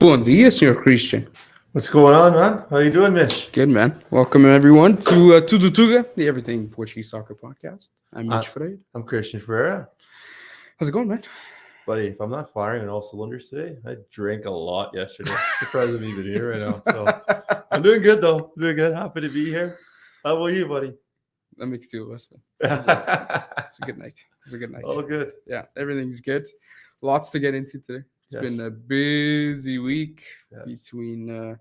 Bom dia, Sr. Christian. What's going on, man? How you doing, Mitch? Good, man. Welcome, everyone, to the TUGA, the Everything Portuguese Soccer Podcast. I'm Mitch Freire. I'm Christian Ferreira. How's it going, man? Buddy, if I'm not firing on all cylinders today, I drank a lot yesterday. Surprised I'm even here right now. So I'm doing good, though. Doing good. Happy to be here. How about you, buddy? That makes two of us, man. It's a good night. It's a good night. All good. Yeah, everything's good. Lots to get into today. It's been a busy week between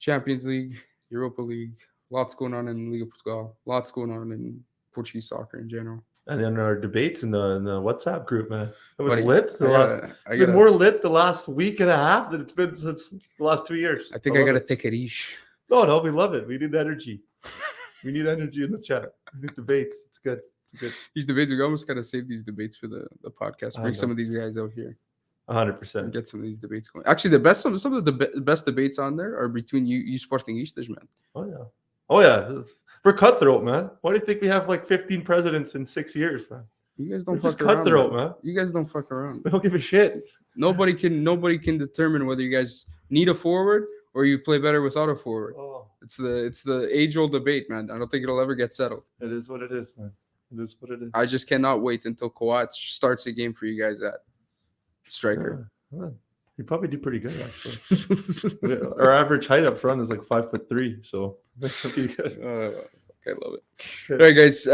Champions League, Europa League. Lots going on in Liga Portugal. Lots going on in Portuguese soccer in general. And then our debates in the WhatsApp group, man. It was Buddy, lit. It's been more lit the last week and a half than it's been since the last 2 years. I think I got to take a riche. No, we love it. We need energy. We need energy in the chat. We need debates. It's good. It's good. These debates, we almost got to save these debates for the podcast. Bring some of these guys out here. 100%. Get some of these debates going. Actually, some of the best debates on there are between you Sportingistas, man. Oh yeah. We're cutthroat, man. Why do you think we have like 15 presidents in 6 years, man? You guys don't We're fuck just around, cutthroat, man. You guys don't fuck around. We don't give a shit. Nobody can determine whether you guys need a forward or you play better without a forward. Oh. It's the age-old debate, man. I don't think it'll ever get settled. It is what it is, man. It is what it is. I just cannot wait until Coates starts the game for you guys at striker. You probably do pretty good, actually. Our average height up front is like 5'3", so that'd be good. Okay, love it. All right, guys.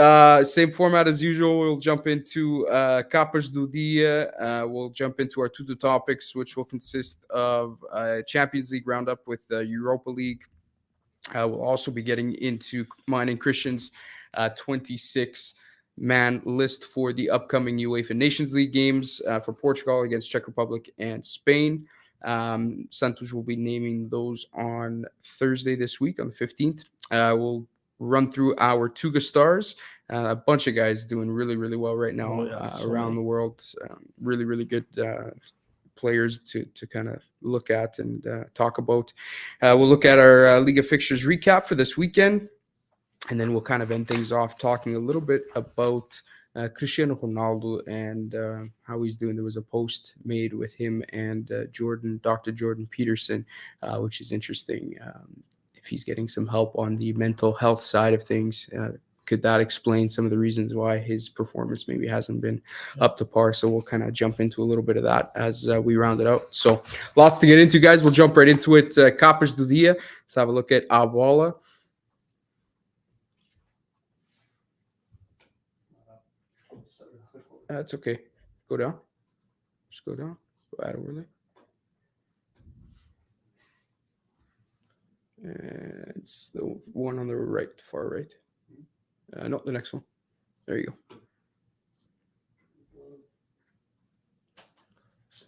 Same format as usual. We'll jump into Capas do Dia. We'll jump into our two topics, which will consist of Champions League roundup with the Europa League. We'll also be getting into mine and Christian's 26-man list for the upcoming UEFA Nations League games for Portugal against Czech Republic and Spain. Santos will be naming those on Thursday this week, on the 15th. We'll run through our TUGA stars. A bunch of guys doing really, really well right now around the world. Really, really good players to kind of look at and talk about. We'll look at our Liga fixtures recap for this weekend. And then we'll kind of end things off talking a little bit about Cristiano Ronaldo and how he's doing. There was a post made with him and Dr. Joran Peterson, which is interesting. If he's getting some help on the mental health side of things, could that explain some of the reasons why his performance maybe hasn't been up to par? So we'll kind of jump into a little bit of that as we round it out. So lots to get into, guys. We'll jump right into it. Capas do Dia. Let's have a look at A Bola. That's okay. Go down. Just go down. Go add overlay. And it's the one on the right, far right. No, the next one. There you go.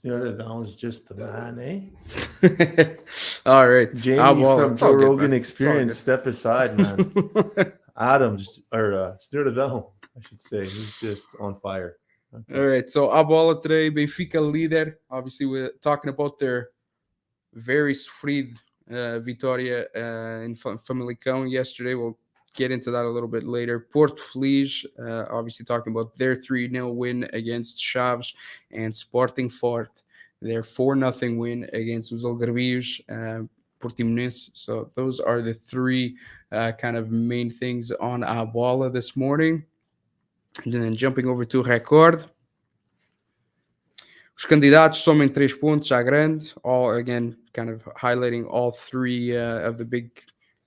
That was just the man, eh? All right. Jamie from Joe Rogan Experience, step aside, man. Adams, or Stuart down, I should say. He's just on fire. Okay. All right, so A Bola today, Benfica leader. Obviously, we're talking about their very sofrido vitória in Famalicão yesterday. We'll get into that a little bit later. Porto Feliz, obviously talking about their 3-0 win against Chaves, and Sporting Forte, their 4-0 win against os Algarvios, Portimonense. So those are the three kind of main things on A Bola this morning. And then jumping over to Record. Os candidatos somem 3 pontos à grande. All, again, kind of highlighting all three of the big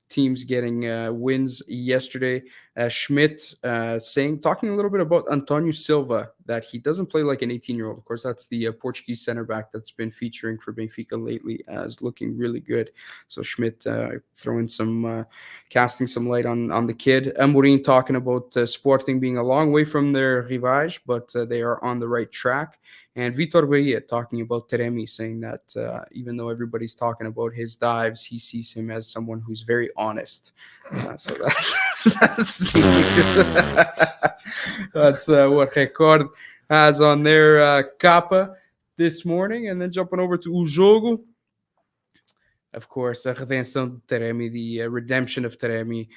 teams getting wins yesterday. Schmidt talking a little bit about Antonio Silva, that he doesn't play like an 18-year-old. Of course, that's the Portuguese center back that's been featuring for Benfica lately, is looking really good. So Schmidt casting some light on the kid. Amorim talking about Sporting being a long way from their rivais, but they are on the right track. And Vitor Bahia talking about Taremi, saying that even though everybody's talking about his dives, he sees him as someone who's very honest. So that's what Record has on their capa this morning. And then jumping over to O Jogo. Of course, redenção de Taremi, the redemption of Taremi,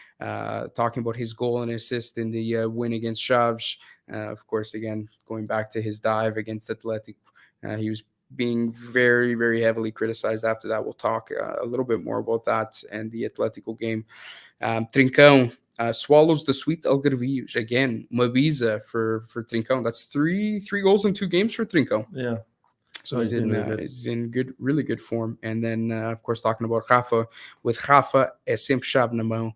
talking about his goal and assist in the win against Chaves. Of course, again, going back to his dive against Athletic, he was being very, very heavily criticized after that. We'll talk a little bit more about that and the Atletico game. Trincão swallows the sweet Algarvios. Again, Mabisa for Trincão. That's three goals in 2 games for Trincão. Yeah. So he's in good, really good form. And then, of course, talking about Rafa, with Rafa sempre chave na mão,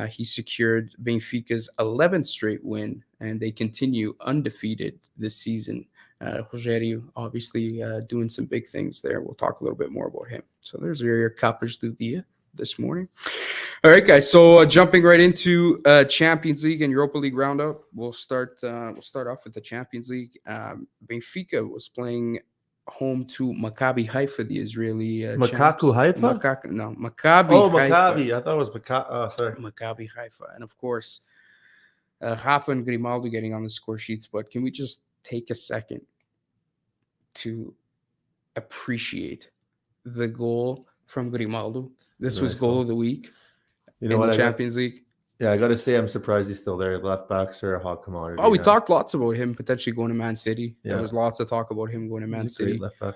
he secured Benfica's 11th straight win, and they continue undefeated this season. Rogério, obviously, doing some big things there. We'll talk a little bit more about him. So there's your Capas do Dia this morning. All right, guys. So jumping right into Champions League and Europa League roundup, we'll start off with the Champions League. Benfica was playing home to Maccabi Haifa, the Israeli Makaku Haifa? Maccabi Oh, Haifa. Maccabi. I thought it was Maccabi. Oh, sorry. Maccabi Haifa. And of course, Rafa and Grimaldo getting on the score sheets. But can we just take a second to appreciate the goal from Grimaldo? This was goal of the week in the Champions League. Yeah, I got to say, I'm surprised he's still there. Left backs are a hot commodity. Oh, we talked lots about him potentially going to Man City. Yeah. There was lots of talk about him going to Man City. Left back.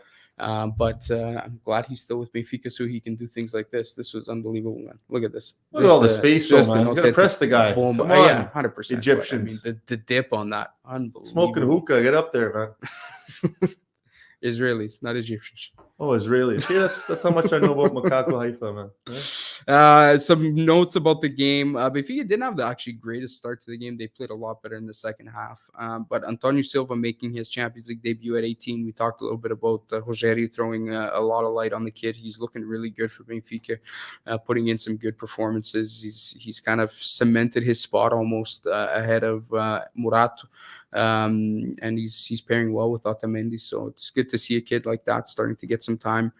But I'm glad he's still with Benfica so he can do things like this. This was unbelievable, man. Look at this. Look at all the space, man. You got to press the guy. Come on. Yeah, 100%. Egyptians. I mean, the dip on that. Unbelievable. Smoking hookah. Get up there, man. Israelis, not Egyptians. Oh, Israelis. See, that's how much I know about Makaku Haifa, man. Yeah. Some notes about the game. Benfica didn't have the actually greatest start to the game. They played a lot better in the second half. But Antonio Silva making his Champions League debut at 18. We talked a little bit about Rogério throwing a lot of light on the kid. He's looking really good for Benfica, putting in some good performances. He's kind of cemented his spot almost ahead of Murato. And he's pairing well with Otamendi, so it's good to see a kid like that starting to get some time,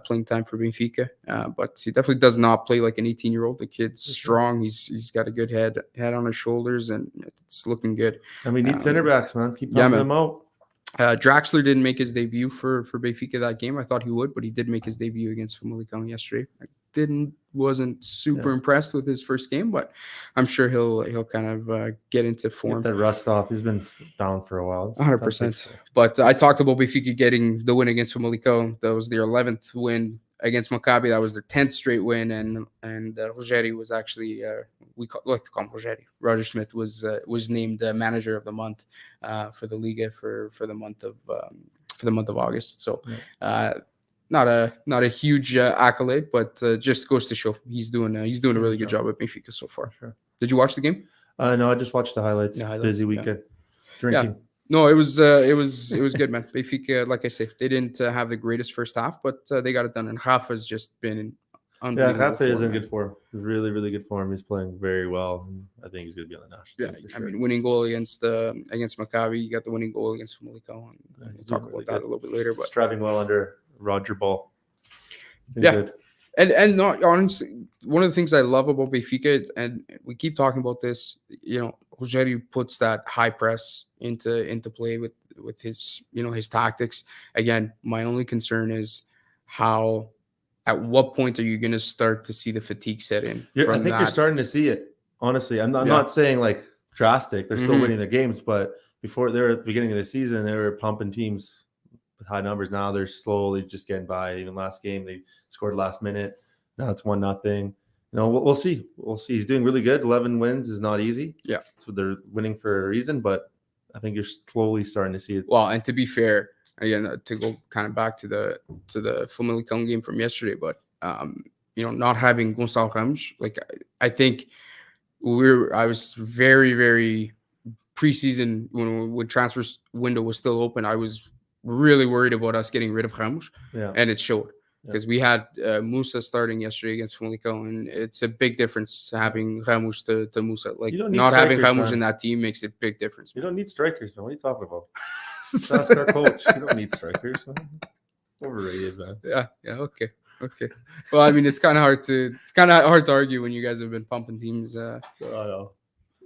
playing time for Benfica. But he definitely does not play like an 18-year-old. The kid's strong. He's got a good head on his shoulders, and it's looking good. And we need center backs, man. Keep pumping them out. Draxler didn't make his debut for Benfica that game. I thought he would, but he did make his debut against Famalicão yesterday. Wasn't super impressed with his first game, but I'm sure he'll kind of get into form. Get that rust off. He's been down for a while. 100%. But I talked about Benfica getting the win against Famalicão. That was their 11th win against Maccabi. That was their 10th straight win, and Rogério was actually like to call him Rogério. Roger Smith was named manager of the month for the Liga for the month of August. So. Not a huge accolade, but just goes to show he's doing a really good job at Benfica so far. Sure. Did you watch the game? No, I just watched the highlights. Busy weekend. Drinking. Yeah. No, it was good, man. Benfica, like I say, they didn't have the greatest first half, but they got it done. And Rafa's just been unbelievable. Yeah, Rafa is in good form. Really, really good form. He's playing very well. And I think he's going to be on the national team. Yeah, sure. I mean, winning goal against Maccabi. You got the winning goal against Famalicão. We'll talk about that a little bit later. But striving well under Roger Ball. Good. And not honestly, one of the things I love about Benfica, and we keep talking about this, Rogério puts that high press into play with his his tactics. Again, my only concern is at what point are you going to start to see the fatigue set in? I think you're starting to see it. Honestly, I'm not saying like drastic. They're still winning their games, but before they were at the beginning of the season, they were pumping teams with high numbers. Now they're slowly just getting by. Even last game, they scored last minute. Now it's 1-0. We'll see. We'll see. He's doing really good. 11 wins is not easy. Yeah. So they're winning for a reason, but I think you're slowly starting to see it. Well, and to be fair, again, to go kind of back to the Famalicão game from yesterday, but not having Gonçalo Ramos, like I think I was very, very preseason when transfer window was still open. I was really worried about us getting rid of Ramos, and it showed because we had Musa starting yesterday against Famalicão, and it's a big difference having Ramos to Musa. Like not having Ramos in that team makes a big difference. You don't need strikers, man. What are you talking about? Just ask our coach. You don't need strikers. Overrated, man. Yeah. Okay. Well, I mean, it's kind of hard to argue when you guys have been pumping teams. I know.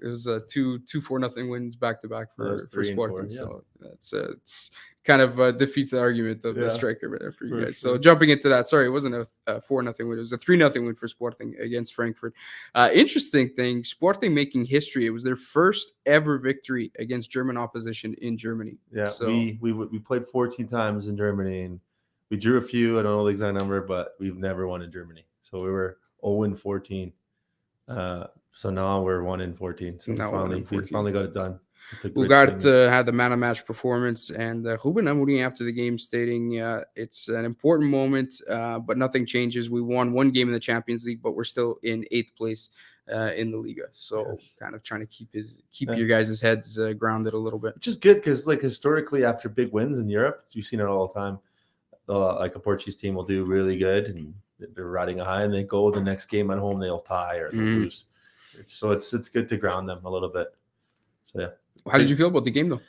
It was 2-4-0 wins back to back for Sporting. So it's kind of defeats the argument of the striker there for you guys. Sure. So jumping into that, sorry, it wasn't a 4-0 win. It was a 3-0 win for Sporting against Frankfurt. Interesting thing, Sporting making history. It was their first ever victory against German opposition in Germany. Yeah, so we played 14 times in Germany, and We drew a few. I don't know the exact number, but we've never won in Germany. So we were 0-14. So now we're 1-14. So we finally got it done. Ugarte had the man of match performance, and Ruben Amorim after the game stating, it's an important moment, but nothing changes. We won one game in the Champions League, but we're still in 8th place in the Liga. So kind of trying to keep your guys' heads grounded a little bit. Which is good because, like, historically, after big wins in Europe, you've seen it all the time. Like a Portuguese team will do really good, and they're riding a high, and they go the next game at home, they'll tie or they'll lose. So it's good to ground them a little bit. So, yeah. How did you feel about the game, though?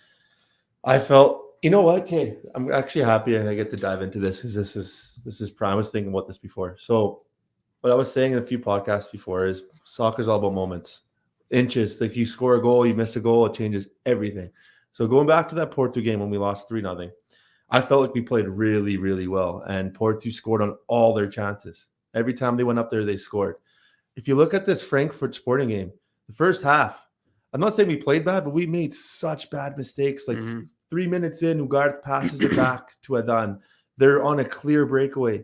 I felt, you know what? Okay, I'm actually happy I get to dive into this because this is prime. I was thinking about this before. So what I was saying in a few podcasts before is soccer's all about moments, inches. Like, you score a goal, you miss a goal, it changes everything. So going back to that Porto game when we lost 3-0, I felt like we played really, really well, and Porto scored on all their chances. Every time they went up there, they scored. If you look at this Frankfurt Sporting game, the first half, I'm not saying we played bad, but we made such bad mistakes. Like 3 minutes in, Ugarte passes it back to Adan. They're on a clear breakaway.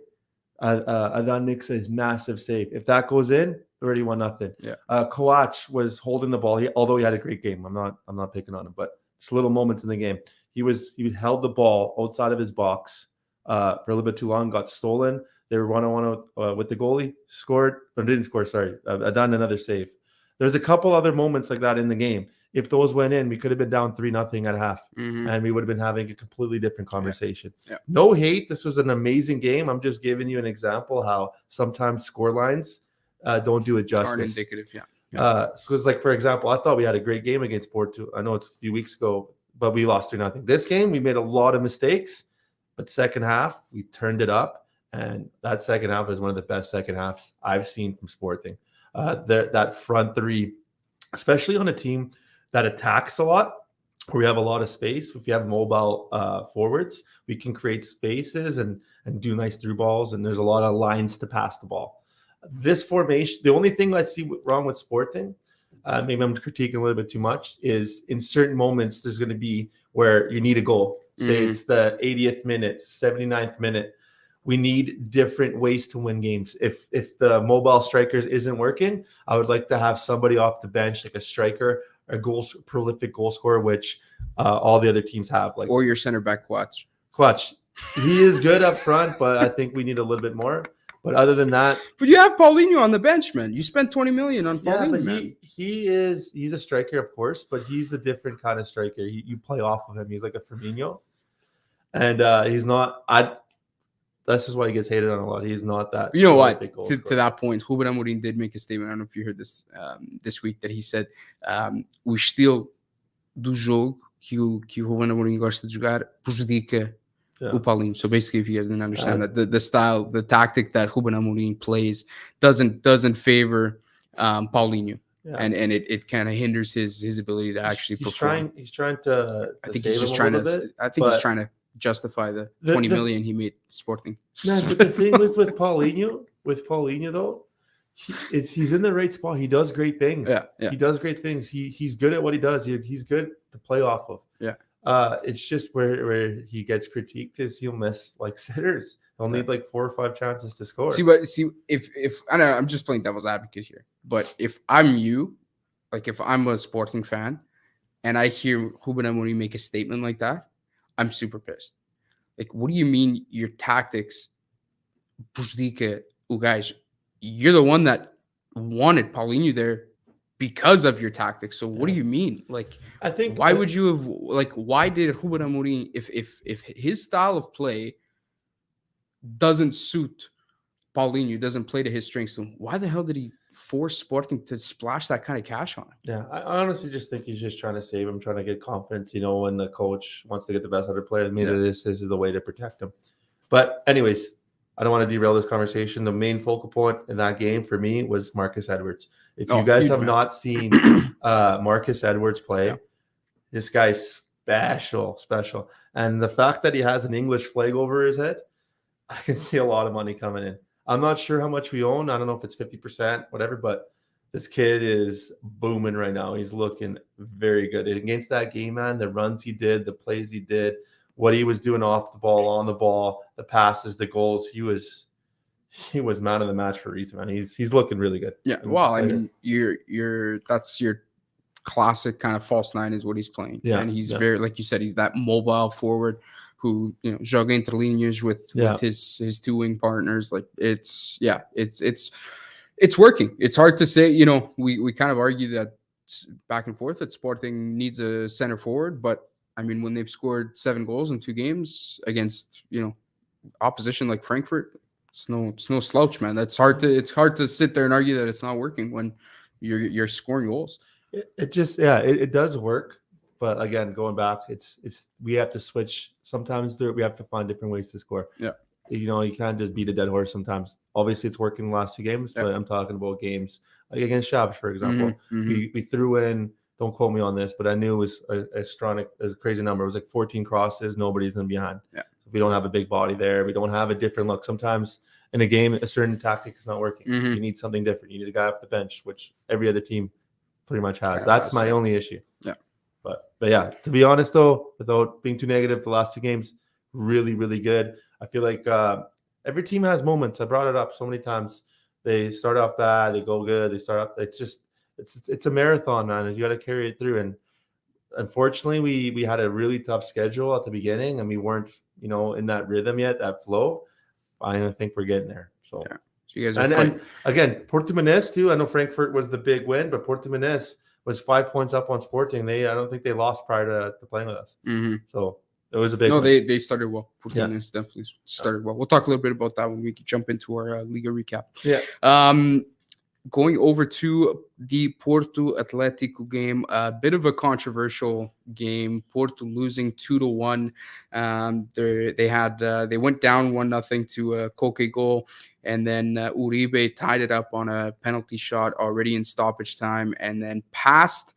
Adan makes a massive save. If that goes in, already 1-0. Yeah. Coach was holding the ball. Although he had a great game, I'm not picking on him, but just little moments in the game. He held the ball outside of his box for a little bit too long. Got stolen. They were 1-on-1 with the goalie. Scored or didn't score? Sorry, Adan another save. There's a couple other moments like that in the game. If those went in, we could have been down 3-0 at half, and we would have been having a completely different conversation. Yeah. No hate. This was an amazing game. I'm just giving you an example how sometimes score lines don't do it justice. Aren't indicative, So it's like, for example, I thought we had a great game against Porto. I know it's a few weeks ago, but we lost 3-0. This game, we made a lot of mistakes, but second half, we turned it up, and that second half is one of the best second halves I've seen from Sporting. That front three, especially on a team that attacks a lot, where we have a lot of space. If you have mobile forwards, we can create spaces and do nice through balls, and there's a lot of lines to pass the ball. This formation, the only thing I see wrong with Sporting, maybe I'm critiquing a little bit too much, is in certain moments there's going to be where you need a goal. Say it's the 80th minute, 79th minute. We need different ways to win games. If the mobile strikers isn't working, I would like to have somebody off the bench, like a striker, a prolific goal scorer, which all the other teams have. Like, or your center back Quach. He is good up front, but I think we need a little bit more. But other than that, but you have Paulinho on the bench, man. You spent 20 million on Paulinho. Yeah, but man. he's a striker, of course, but he's a different kind of striker. You play off of him. He's like a Firmino, and he's not. That's just why he gets hated on a lot. He's not that. You know what? To that point, Ruben Amorim did make a statement. I don't know if you heard this this week, that he said o estilo do jogo que o Ruben Amorim gosta de jogar prejudica o Paulinho. So basically, if you guys didn't understand that, the style, the tactic that Ruben Amorim plays doesn't favor Paulinho. Yeah. And it kind of hinders his ability to actually perform. He's trying to I think he's just trying to. I think he's trying to justify the 20 million he made Sporting. No, but the thing is with Paulinho though, he's in the right spot. He does great things. Yeah. He does great things. He's good at what he does. He's good to play off of. Yeah. It's just where he gets critiqued is he'll miss like sitters. He'll need like 4 or 5 chances to score. See if I know, I'm just playing devil's advocate here, but if I'm you, like if I'm a Sporting fan and I hear Ruben Amorim make a statement like that, I'm super pissed. Like, what do you mean your tactics prejudica o gajo? You're the one that wanted Paulinho there because of your tactics. So what do you mean? Like, I think why would you have why did Ruben Amorim, if his style of play doesn't suit Paulinho, doesn't play to his strengths, so why the hell did he force Sporting to splash that kind of cash on him? Yeah, I honestly just think he's just trying to save him, trying to get confidence. When the coach wants to get the best out of the player, maybe this is the way to protect him. But anyways, I don't want to derail this conversation. The main focal point in that game for me was Marcus Edwards. If you guys have not seen Marcus Edwards play, this guy's special. And the fact that he has an English flag over his head, I can see a lot of money coming in. I'm not sure how much we own. I don't know if it's 50%, whatever, but this kid is booming right now. He's looking very good. Against that game, man, the runs he did, the plays he did, what he was doing off the ball, on the ball, the passes, the goals. He was man of the match for a reason, man. He's looking really good. Yeah, well, I mean, that's your classic kind of false nine is what he's playing. Yeah, and he's very, like you said, he's that mobile forward who, joga entre linhas with his two wing partners. Like it's working. It's hard to say, we kind of argue that back and forth that Sporting needs a center forward, but I mean, when they've scored 7 goals in 2 games against, opposition like Frankfurt, it's no slouch, man. It's hard to sit there and argue that it's not working when you're scoring goals. It does work, but again, going back, it's we have to switch. Sometimes we have to find different ways to score. Yeah, you can't just beat a dead horse. Sometimes, obviously, it's working the last 2 games, but I'm talking about games like against Shabs, for example. We threw in. Don't quote me on this, but I knew it was a crazy number. It was like 14 crosses, nobody's in behind. Yeah. We don't have a big body there. We don't have a different look. Sometimes in a game, a certain tactic is not working. You need something different. You need a guy off the bench, which every other team pretty much has. That's my only issue. Yeah. But yeah, to be honest though, without being too negative, the last 2 games, really, really good. I feel like every team has moments. I brought it up so many times. They start off bad, they go good, they start up. It's a marathon, man. And you got to carry it through. And unfortunately, we had a really tough schedule at the beginning, and we weren't, in that rhythm yet, that flow. I think we're getting there. So, yeah. So you guys are and again, Portuguese too. I know Frankfurt was the big win, but Portuguese was 5 points up on Sporting. I don't think they lost prior to playing with us. So it was a big. No, win. They started well. Portuguese definitely started well. We'll talk a little bit about that when we jump into our Liga recap. Yeah. Going over to the Porto Atlético game, a bit of a controversial game. Porto losing 2-1. They went down 1-0 to a Koke goal, and then Uribe tied it up on a penalty shot already in stoppage time, and then passed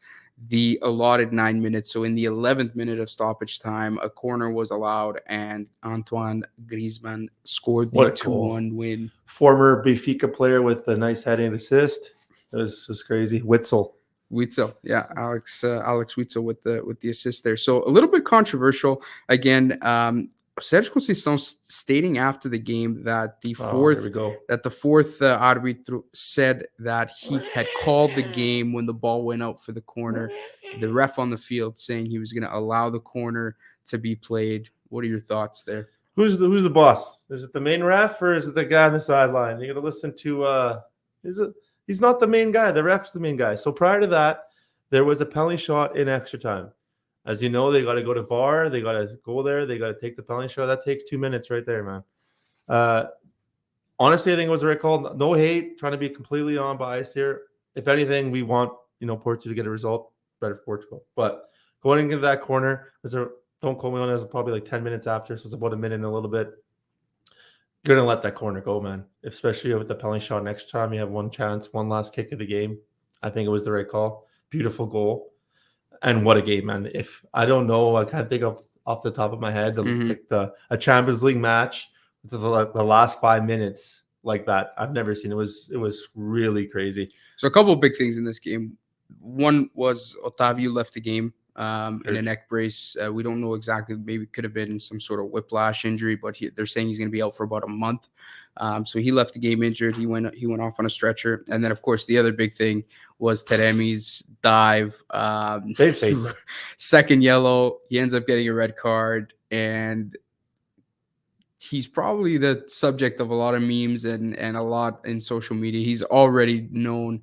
the allotted 9 minutes. So in the 11th minute of stoppage time, a corner was allowed, and Antoine Griezmann scored the 2-1 win. Former Benfica player with a nice heading assist. It was crazy. Witzel, yeah, Alex Witzel with the assist there. So a little bit controversial again. Sérgio Conceição stating after the game that the fourth arbitro said that he had called the game when the ball went out for the corner. The ref on the field saying he was going to allow the corner to be played. What are your thoughts there? Who's the boss? Is it the main ref or is it the guy on the sideline? You're going to listen to he's not the main guy. The ref's the main guy. So prior to that, there was a penalty shot in extra time. As you know, they got to go to VAR. They got to go there. They got to take the penalty shot. That takes 2 minutes right there, man. Honestly, I think it was the right call. No hate, trying to be completely unbiased here. If anything, we want Porto to get a result, better for Portugal. But going into that corner, don't quote me on it, it was probably like 10 minutes after, so it's about a minute and a little bit. You're going to let that corner go, man. Especially with the penalty shot next time. You have one chance, one last kick of the game. I think it was the right call. Beautiful goal. And what a game, man. If I don't know, I can't think of off the top of my head, a Champions League match with the last 5 minutes like that. I've never seen. It was really crazy. So a couple of big things in this game. One was Otavio left the game in a neck brace. We don't know exactly. Maybe it could have been some sort of whiplash injury, but they're saying he's going to be out for about a month. So he left the game injured. He went off on a stretcher. And then, of course, the other big thing was Taremi's dive. Second yellow. He ends up getting a red card. And he's probably the subject of a lot of memes and a lot in social media. He's already known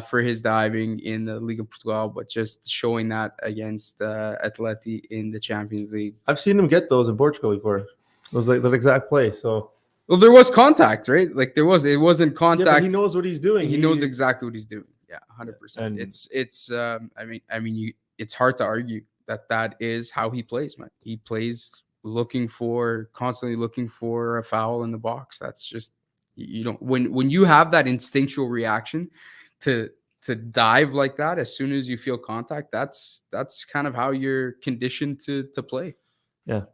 for his diving in the Liga Portugal, but just showing that against Atleti in the Champions League. I've seen him get those in Portugal before. It was like the exact play. So, well, there was contact, right? Like it wasn't contact. Yeah, but he knows what he's doing. He knows exactly what he's doing. Yeah, 100%. It's it's hard to argue that is how he plays, man. He plays constantly looking for a foul in the box. That's just, when you have that instinctual reaction to dive like that, as soon as you feel contact, that's kind of how you're conditioned to play. Yeah.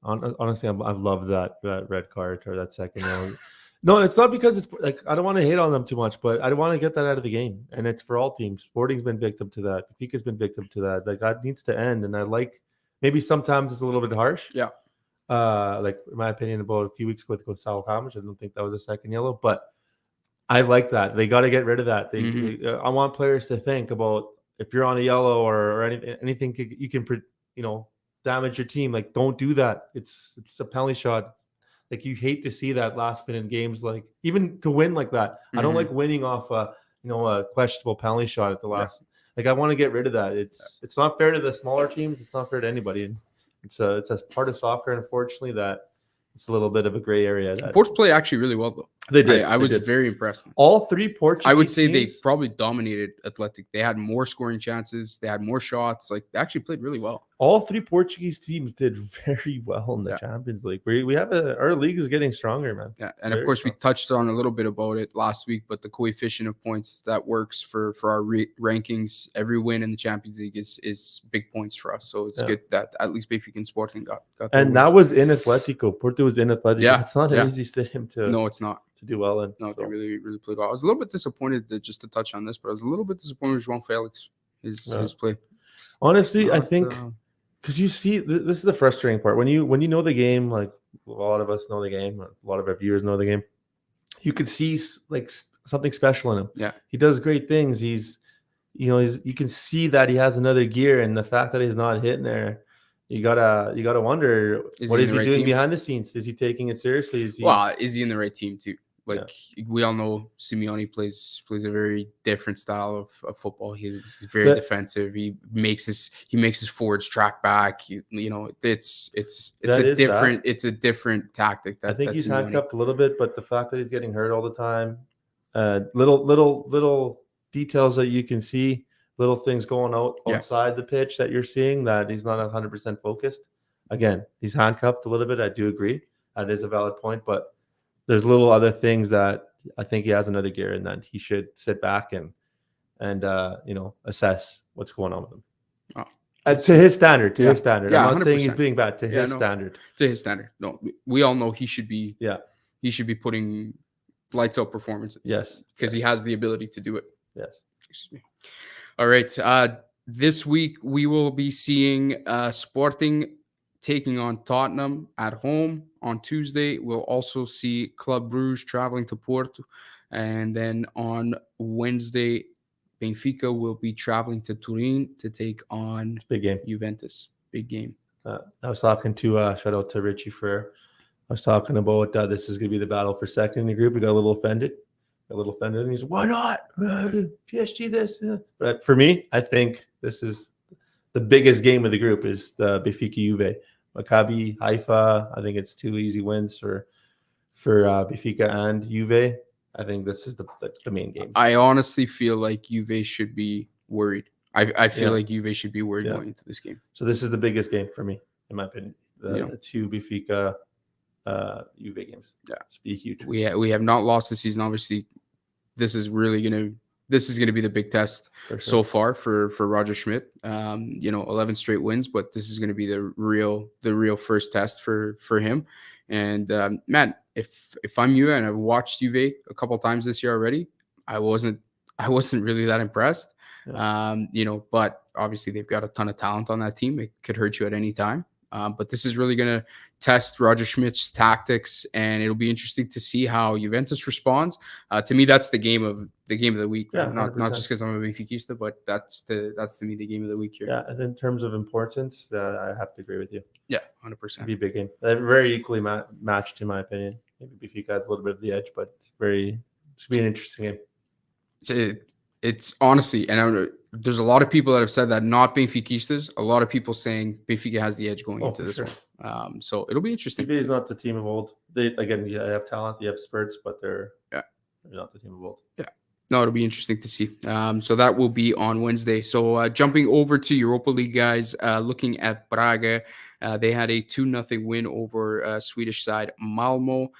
Honestly, I've loved that red card or that second one. No, it's not because it's like, I don't want to hate on them too much, but I want to get that out of the game. And it's for all teams. Sporting's been victim to that. Benfica's been victim to that. Like, that needs to end. And I like maybe sometimes it's a little bit harsh. Yeah. Like in my opinion, about a few weeks ago with Gonçalo Ramos, I don't think that was a second yellow, but I like that. They got to get rid of that. I want players to think about if you're on a yellow or anything you can, damage your team. Like, don't do that. It's a penalty shot. Like, you hate to see that last minute games, like even to win like that. I don't like winning off a questionable penalty shot at the last. Like, I want to get rid of that. It's not fair to the smaller teams. It's not fair to anybody. And it's a part of soccer, unfortunately, that it's a little bit of a gray area. Ports play actually really well, though. They did. I was very impressed. All three Portuguese I would say teams, they probably dominated Athletic. They had more scoring chances. They had more shots. Like, they actually played really well. All three Portuguese teams did very well in the Champions League. We have our league is getting stronger, man. Yeah, and of course we touched on a little bit about it last week, but the coefficient of points that works for our rankings, every win in the Champions League is big points for us. So it's good that at least Benfica and Sporting got and that was in Atletico. Porto was in Atletico. Yeah, it's not an easy stadium to. No, it's not. To do well in. No, they really, really played well. I was a little bit disappointed just to touch on this, but I was a little bit disappointed with João Felix, his play. Honestly, I think because you see, this is the frustrating part. When you know the game, like a lot of us know the game, a lot of our viewers know the game, you could see like something special in him. Yeah, he does great things. You can see that he has another gear, and the fact that he's not hitting there. You gotta wonder what is he doing behind the scenes? Is he taking it seriously? Is he in the right team too? Like we all know, Simeone plays a very different style of football. He's very defensive. He makes his forwards track back. It's a different tactic. I think he's handcuffed a little bit, but the fact that he's getting hurt all the time, little details that you can see. Little things going outside the pitch that you're seeing that he's not 100% focused. Again, he's handcuffed a little bit. I do agree. That is a valid point, but there's little other things that I think he has another gear in that he should sit back and assess what's going on with him. To his standard. His standard. I'm not 100%. Saying he's being bad. To his standard. To his standard. No, we all know he should be. Yeah. He should be putting lights out performances. Yes. Because he has the ability to do it. Yes. Excuse me. All right. This week we will be seeing Sporting taking on Tottenham at home on Tuesday. We'll also see Club Bruges traveling to Porto. And then on Wednesday, Benfica will be traveling to Turin to take on big game. Juventus. Big game. I was talking to, shout out to Richie Frere. I was talking about this is going to be the battle for second in the group. We got a little offended. And he's, why not? PSG this. Yeah. But for me, I think this is the biggest game of the group is the Benfica Juve. Maccabi, Haifa, I think it's 2 easy wins for Benfica and Juve. I think this is the main game. I honestly feel like Juve should be worried. I feel like Juve should be worried going into this game. So this is the biggest game for me, in my opinion. The two Benfica Juve games. Yeah, it's be huge. We have not lost the season. Obviously, this is gonna be the big test so far for Roger Schmidt. 11 straight wins, but this is gonna be the real first test for him. And man, if I'm you and I've watched Juve a couple times this year already, I wasn't really that impressed. Yeah. But obviously they've got a ton of talent on that team. It could hurt you at any time. But this is really going to test Roger Schmidt's tactics, and it'll be interesting to see how Juventus responds. To me, that's the game of the week. Yeah, not just because I'm a Benfiquista, but that's to me the game of the week here. Yeah, and in terms of importance, I have to agree with you. Yeah, 100%. It'll be a big game. They're very equally matched, in my opinion. Maybe Benfica has a little bit of the edge, but it's going to be an interesting game. It's honestly, and there's a lot of people that have said that, not Benfiquistas. A lot of people saying Benfica has the edge going into this one. So it'll be interesting. Benfica is not the team of old. They have talent, they have spurts, but they're not the team of old. Yeah. No, it'll be interesting to see. So that will be on Wednesday. So jumping over to Europa League, guys, looking at Braga, they had a 2-0 win over Swedish side Malmo.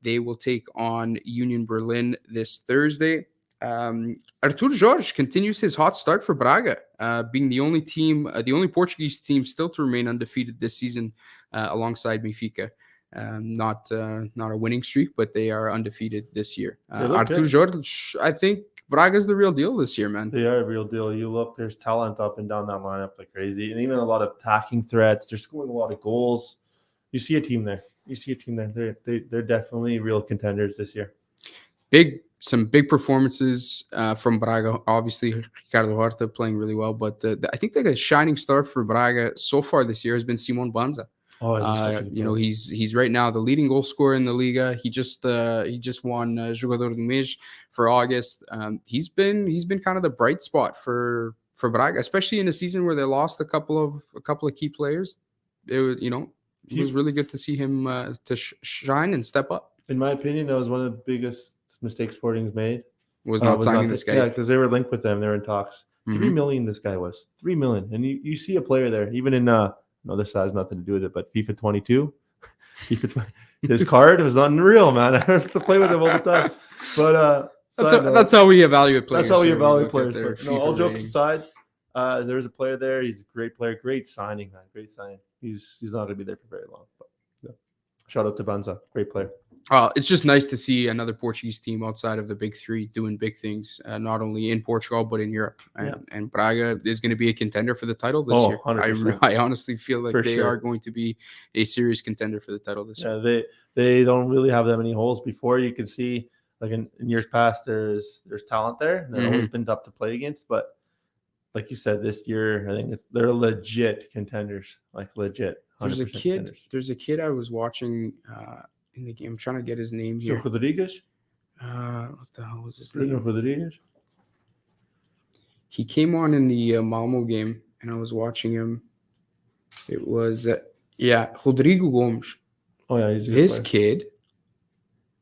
They will take on Union Berlin this Thursday. Artur Jorge continues his hot start for Braga, being the only Portuguese team still to remain undefeated this season, alongside Benfica. Not a winning streak, but they are undefeated this year. Artur Jorge, I think Braga's the real deal this year, man. They are a real deal. You look, there's talent up and down that lineup like crazy, and even a lot of attacking threats. They're scoring a lot of goals. You see a team there. They're definitely real contenders this year. Some big performances from Braga. Obviously, Ricardo Horta playing really well, but I think like a shining star for Braga so far this year has been Simon Banza. He's right now the leading goal scorer in the Liga. He just won Jogador do Mês for August. He's been kind of the bright spot for Braga, especially in a season where they lost a couple of key players. It was really good to see him to shine and step up. In my opinion, that was one of the biggest mistakes Sporting's made. Was not signing this guy. Yeah, because they were linked with them. They were in talks. $3 million this guy was. $3 million. And you see a player there, even in this has nothing to do with it, but FIFA 22. His card was unreal, man. I used to play with him all the time. But that's how we evaluate players. That's how we evaluate players. All jokes aside, there's a player there. He's a great player. Great signing, man. Great signing. He's not going to be there for very long. But yeah. Shout out to Banza. Great player. It's just nice to see another Portuguese team outside of the big three doing big things, not only in Portugal but in Europe. And Braga is going to be a contender for the title this year. 100%. I honestly feel like they are going to be a serious contender for the title this year. Yeah, they don't really have that many holes. Before, you can see, like in years past, there's talent there. And they've always been tough to play against. But like you said, this year, I think they're legit contenders. Like legit. There's a kid I was watching in the game. I'm trying to get his name here. Rodriguez? What the hell was his name? Rodriguez? He came on in the Malmo game, and I was watching him. It was, Rodrigo Gomes. Oh, yeah. He's this kid,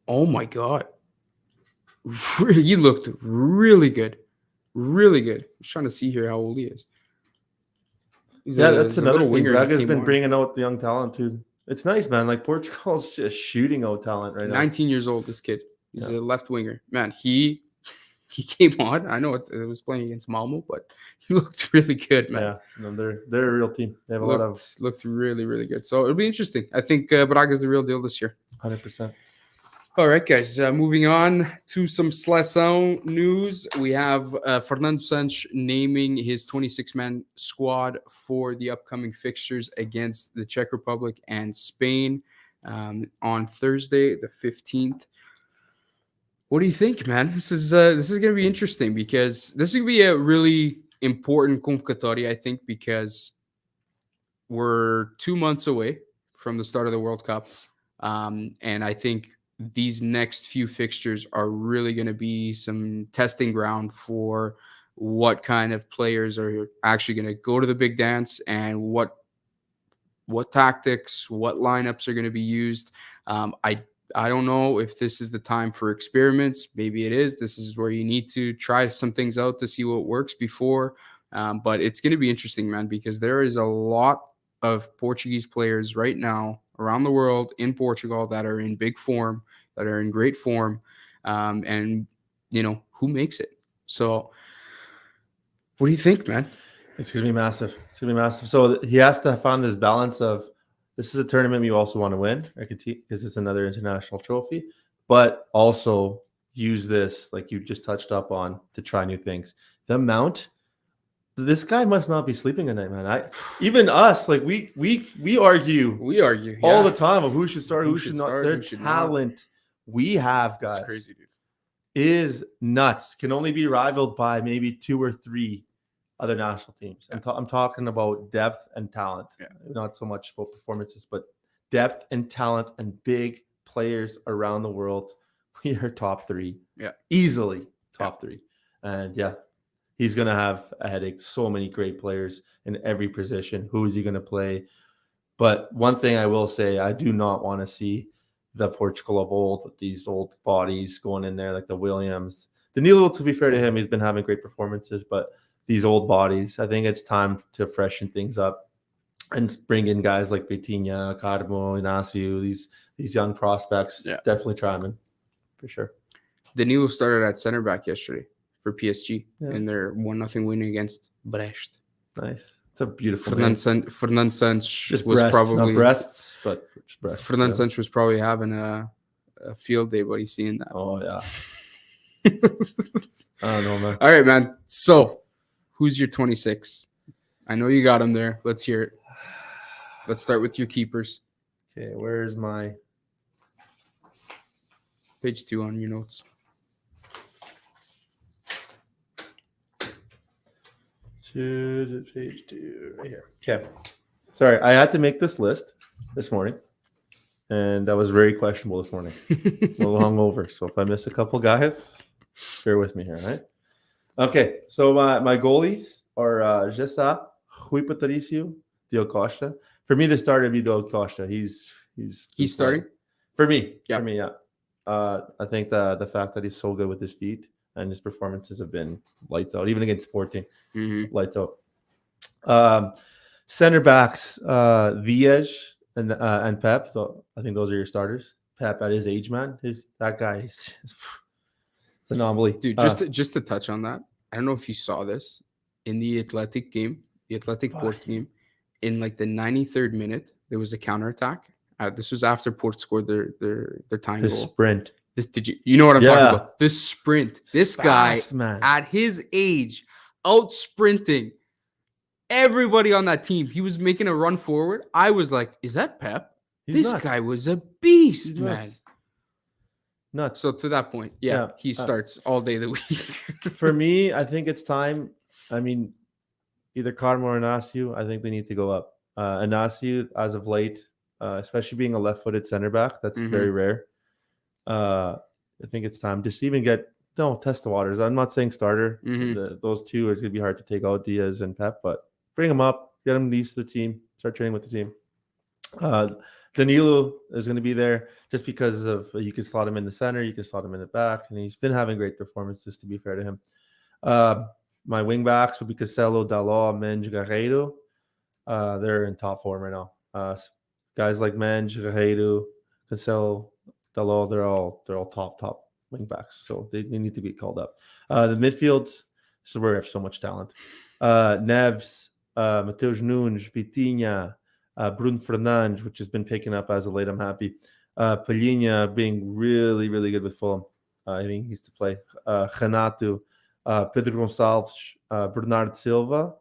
oh, my God. He looked really good. Really good. I'm trying to see here how old he is. That's another thing. Braga's been bringing out the young talent, too. It's nice, man. Like, Portugal's just shooting out talent right now. 19 years old, this kid. He's a left winger. Man, he came on. I know it was playing against Malmo, but he looked really good, man. Yeah, no, they're a real team. They have looked really, really good. So it'll be interesting. I think Braga's the real deal this year. 100%. All right, guys. Moving on to some Seleção news. We have Fernando Santos naming his 26-man squad for the upcoming fixtures against the Czech Republic and Spain on Thursday, the 15th. What do you think, man? This is going to be interesting because this is going to be a really important convocatória, I think, because we're 2 months away from the start of the World Cup, and I think these next few fixtures are really going to be some testing ground for what kind of players are actually going to go to the big dance and what tactics, what lineups are going to be used. I don't know if this is the time for experiments. Maybe it is. This is where you need to try some things out to see what works before. But it's going to be interesting, man, because there is a lot of Portuguese players right now around the world in Portugal that are in big form, that are in great form, and who makes it. So what do you think, man? It's gonna be massive. So he has to find this balance of, this is a tournament you also want to win, because it's another international trophy, but also use this, like you just touched up on, to try new things. The amount, this guy must not be sleeping at night, man. Even us, like we argue all the time of who should start, who should not. Their talent we have, guys, that's crazy, dude, is nuts. Can only be rivaled by maybe 2 or 3 other national teams. Yeah. I'm talking about depth and talent, not so much about performances, but depth and talent and big players around the world. We are top 3, easily top 3, and he's going to have a headache. So many great players in every position. Who is he going to play? But one thing I will say, I do not want to see the Portugal of old, with these old bodies going in there like the Williams. Danilo, to be fair to him, he's been having great performances, but these old bodies, I think it's time to freshen things up and bring in guys like Vitinha, Carmo, Inácio, these young prospects. Definitely try them in, for sure. Danilo started at center back yesterday for PSG in their 1-0 win against Brest. Nice. It's a beautiful Fernando Santos was probably not breasts, but just breasts. Fernando Santos was probably having a field day, but he's seeing that. Oh yeah. I don't know, man. All right, man. So, who's your 26? I know you got him there. Let's hear it. Let's start with your keepers. Okay, where's my page 2 on your notes? Page 2 right here. Okay. Sorry, I had to make this list this morning, and that was very questionable this morning. A little hungover, so if I miss a couple guys, bear with me here, all right? Okay, so my goalies are Gessa, Rui Patricio, Diogo Costa. For me, the starter would be Diogo Costa. He's starting? For me. Yeah. For me, yeah. I think the fact that he's so good with his feet and his performances have been lights out, even against Sporting, lights out. Center backs, Viej and Pep. So I think those are your starters. Pep at his age, man. That guy is an anomaly. Dude, just to touch on that, I don't know if you saw this in the Athletic game, the Athletic Port game. In like the 93rd minute, there was a counterattack. This was after Port scored their tying goal. Sprint. You know what I'm talking about? This sprint. This fast, guy, man. At his age, out sprinting everybody on that team. He was making a run forward. I was like, is that Pep? This guy was a beast, man. Nuts. So to that point, he starts all day of the week. For me, I think it's time. I mean, either Carmo or Inacio, I think they need to go up. Inacio, as of late, especially being a left-footed center back, that's very rare. I think it's time just even test the waters. I'm not saying starter. Those two are going to be hard to take out, Diaz and Pep, but bring them up, get them used to the team, start training with the team. Danilo is going to be there just because of you can slot him in the center, you can slot him in the back, and he's been having great performances, to be fair to him. My wing backs would be Cancelo, Dalot, Menge, Guerreiro. They're in top form right now. Guys like Menge, Guerreiro, Cancelo, Dalot, they're all top wing backs, so they need to be called up. The midfield, this is where we have so much talent. Neves, Mateus Nunes, Vitinha, Bruno Fernandes, which has been picking up as of late. I'm happy. Palhinha being really, really good with Fulham. I think he needs to play. Renato, Pedro Gonçalves, Bernardo Silva,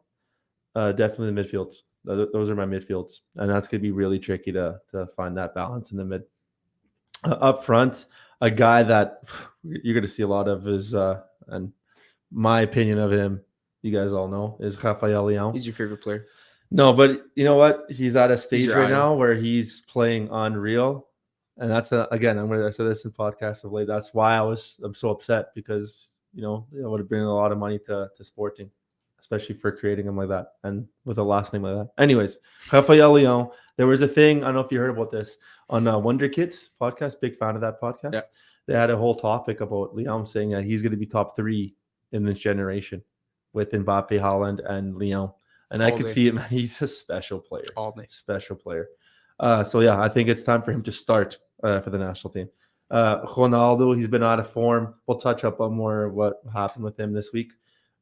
definitely the midfields. Those are my midfields, and that's going to be really tricky to find that balance in the mid. Up front, a guy that you're going to see a lot of is, and my opinion of him, you guys all know, is Rafael Leão. He's your favorite player? No, but you know what? He's at a stage right now where he's playing unreal. And that's, again, I said this in podcasts of late. That's why I'm so upset, because, it would have been a lot of money to Sporting, especially for creating him like that and with a last name like that. Anyways, Rafael Leão. There was a thing, I don't know if you heard about this, on Wonder Kids podcast. Big fan of that podcast. Yeah. They had a whole topic about Leão saying that he's going to be top 3 in this generation with Mbappe, Haaland, and Leão. And I could see it, man. He's a special player. All day. Special player. So, yeah, I think it's time for him to start for the national team. Ronaldo, he's been out of form. We'll touch up on more of what happened with him this week.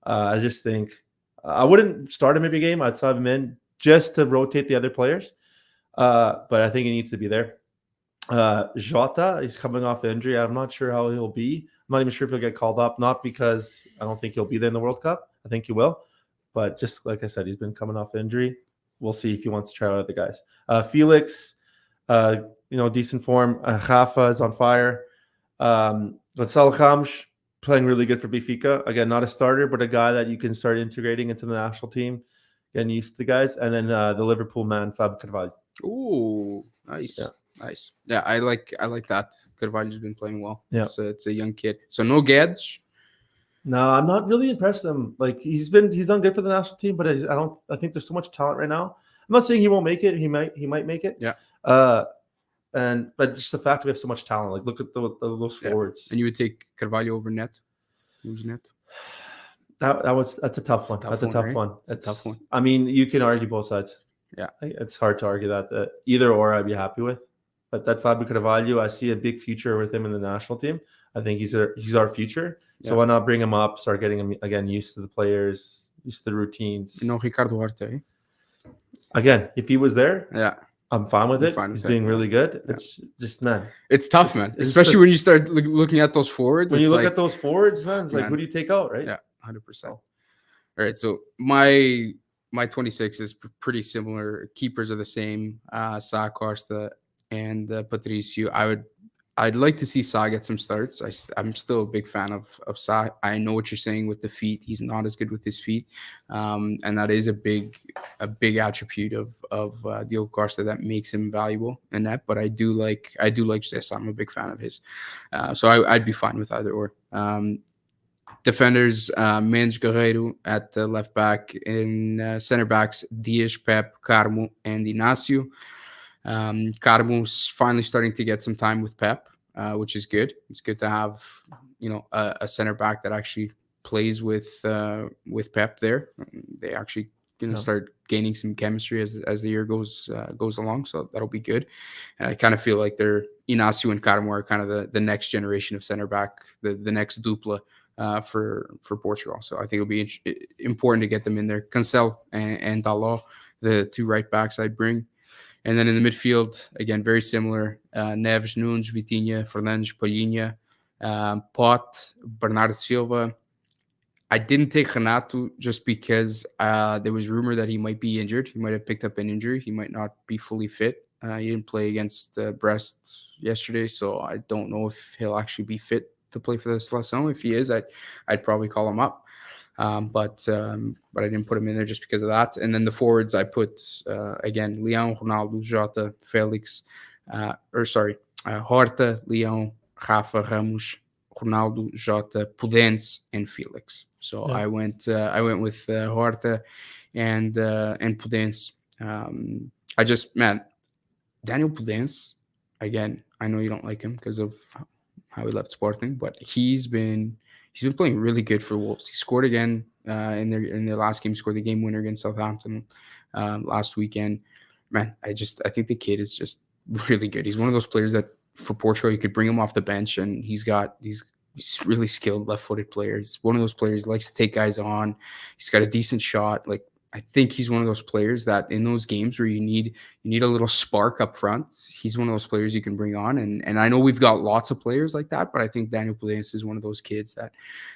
I just think I wouldn't start him every game. I'd sub him in just to rotate the other players. But I think he needs to be there. Jota, he's coming off injury. I'm not sure how he'll be. I'm not even sure if he'll get called up. Not because I don't think he'll be there in the World Cup. I think he will. But just like I said, he's been coming off injury. We'll see if he wants to try out other guys. Felix, decent form. Rafa is on fire. Gonçalo Ramos, playing really good for Benfica. Again, not a starter, but a guy that you can start integrating into the national team, getting used to the guys. And then the Liverpool man, Fab Carvalho. Ooh, nice. Yeah. Nice. Yeah, I like that. Carvalho's been playing well. Yeah. It's a young kid. So no Gads? No, I'm not really impressed with him. Like he's done good for the national team, but I think there's so much talent right now. I'm not saying he won't make it. He might make it. Yeah. But just the fact that we have so much talent. Like look at those forwards. And you would take Carvalho over Net? Who's Net? That's a tough one. That's a tough one. It's a tough one. I mean, you can argue both sides. Yeah. It's hard to argue that either or I'd be happy with. But that Fabio Carvalho, I see a big future with him in the national team. I think he's our future. Yeah. So why not bring him up, start getting him, again, used to the players, used to the routines. Ricardo Horta, Again, if he was there, yeah, I'm fine with You're it. fine with He's that, doing yeah. really good. Yeah. It's just, man. It's tough, man. It's Especially when you start looking at those forwards. When it's you look like, at those forwards, man, it's like, who do you take out, right? Yeah, 100%. All right, so my 26 is pretty similar. Keepers are the same. Sa Costa and Patricio. I'd like to see Sa get some starts. I'm still a big fan of Sa. I know what you're saying with the feet. He's not as good with his feet, and that is a big attribute of Diogo Costa that makes him valuable in that. But I do like Jesse. I'm a big fan of his, so I'd be fine with either or. Defenders, Mendes Guerreiro at left back. In center backs, Dias, Pep, Carmo, and Inácio. Carmo's finally starting to get some time with Pep, which is good. It's good to have, a center back that actually plays with Pep there. They actually going to start gaining some chemistry as the year goes along, so that'll be good. And I kind of feel like Inácio and Carmo are kind of the next generation of center back, the next dupla for Portugal. So I think it'll be important to get them in there. Cancel and Dalot, the two right backs I'd bring. And then in the midfield, again, very similar. Neves, Nunes, Vitinha, Fernandes, Palhinha, Pot, Bernardo Silva. I didn't take Renato just because there was rumor that he might be injured. He might have picked up an injury. He might not be fully fit. He didn't play against Brest yesterday, so I don't know if he'll actually be fit to play for the Seleção. If he is, I'd probably call him up. But I didn't put him in there just because of that. And then the forwards, I put, again, Leão, Ronaldo, Jota, Felix, Horta, Leão, Rafa, Ramos, Ronaldo, Jota, Pudence, and Felix. So I went with Horta and Pudence. Daniel Pudence, again, I know you don't like him because of how he left Sporting, but he's been playing really good for Wolves. He scored again in their last game. Scored the game winner against Southampton last weekend. Man, I think the kid is just really good. He's one of those players that for Portugal you could bring him off the bench, and he's really skilled left-footed player. He's one of those players who likes to take guys on. He's got a decent shot. Like, I think he's one of those players that in those games where you need a little spark up front, he's one of those players you can bring on. And I know we've got lots of players like that, but I think Daniel Pudence is one of those kids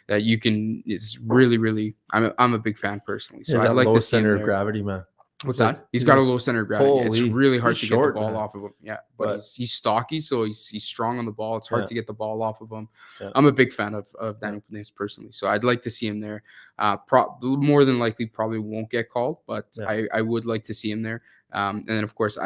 that you can. It's really, really. I'm a big fan personally. So I'd like to see center him of gravity, man. What's that? He's got a low center of gravity. It's really hard to get the ball off of him. Yeah, but he's stocky, so he's strong on the ball. It's hard to get the ball off of him. Yeah. I'm a big fan of Daniel Pudence personally, so I'd like to see him there. More than likely, probably won't get called, but I would like to see him there. And then, of course,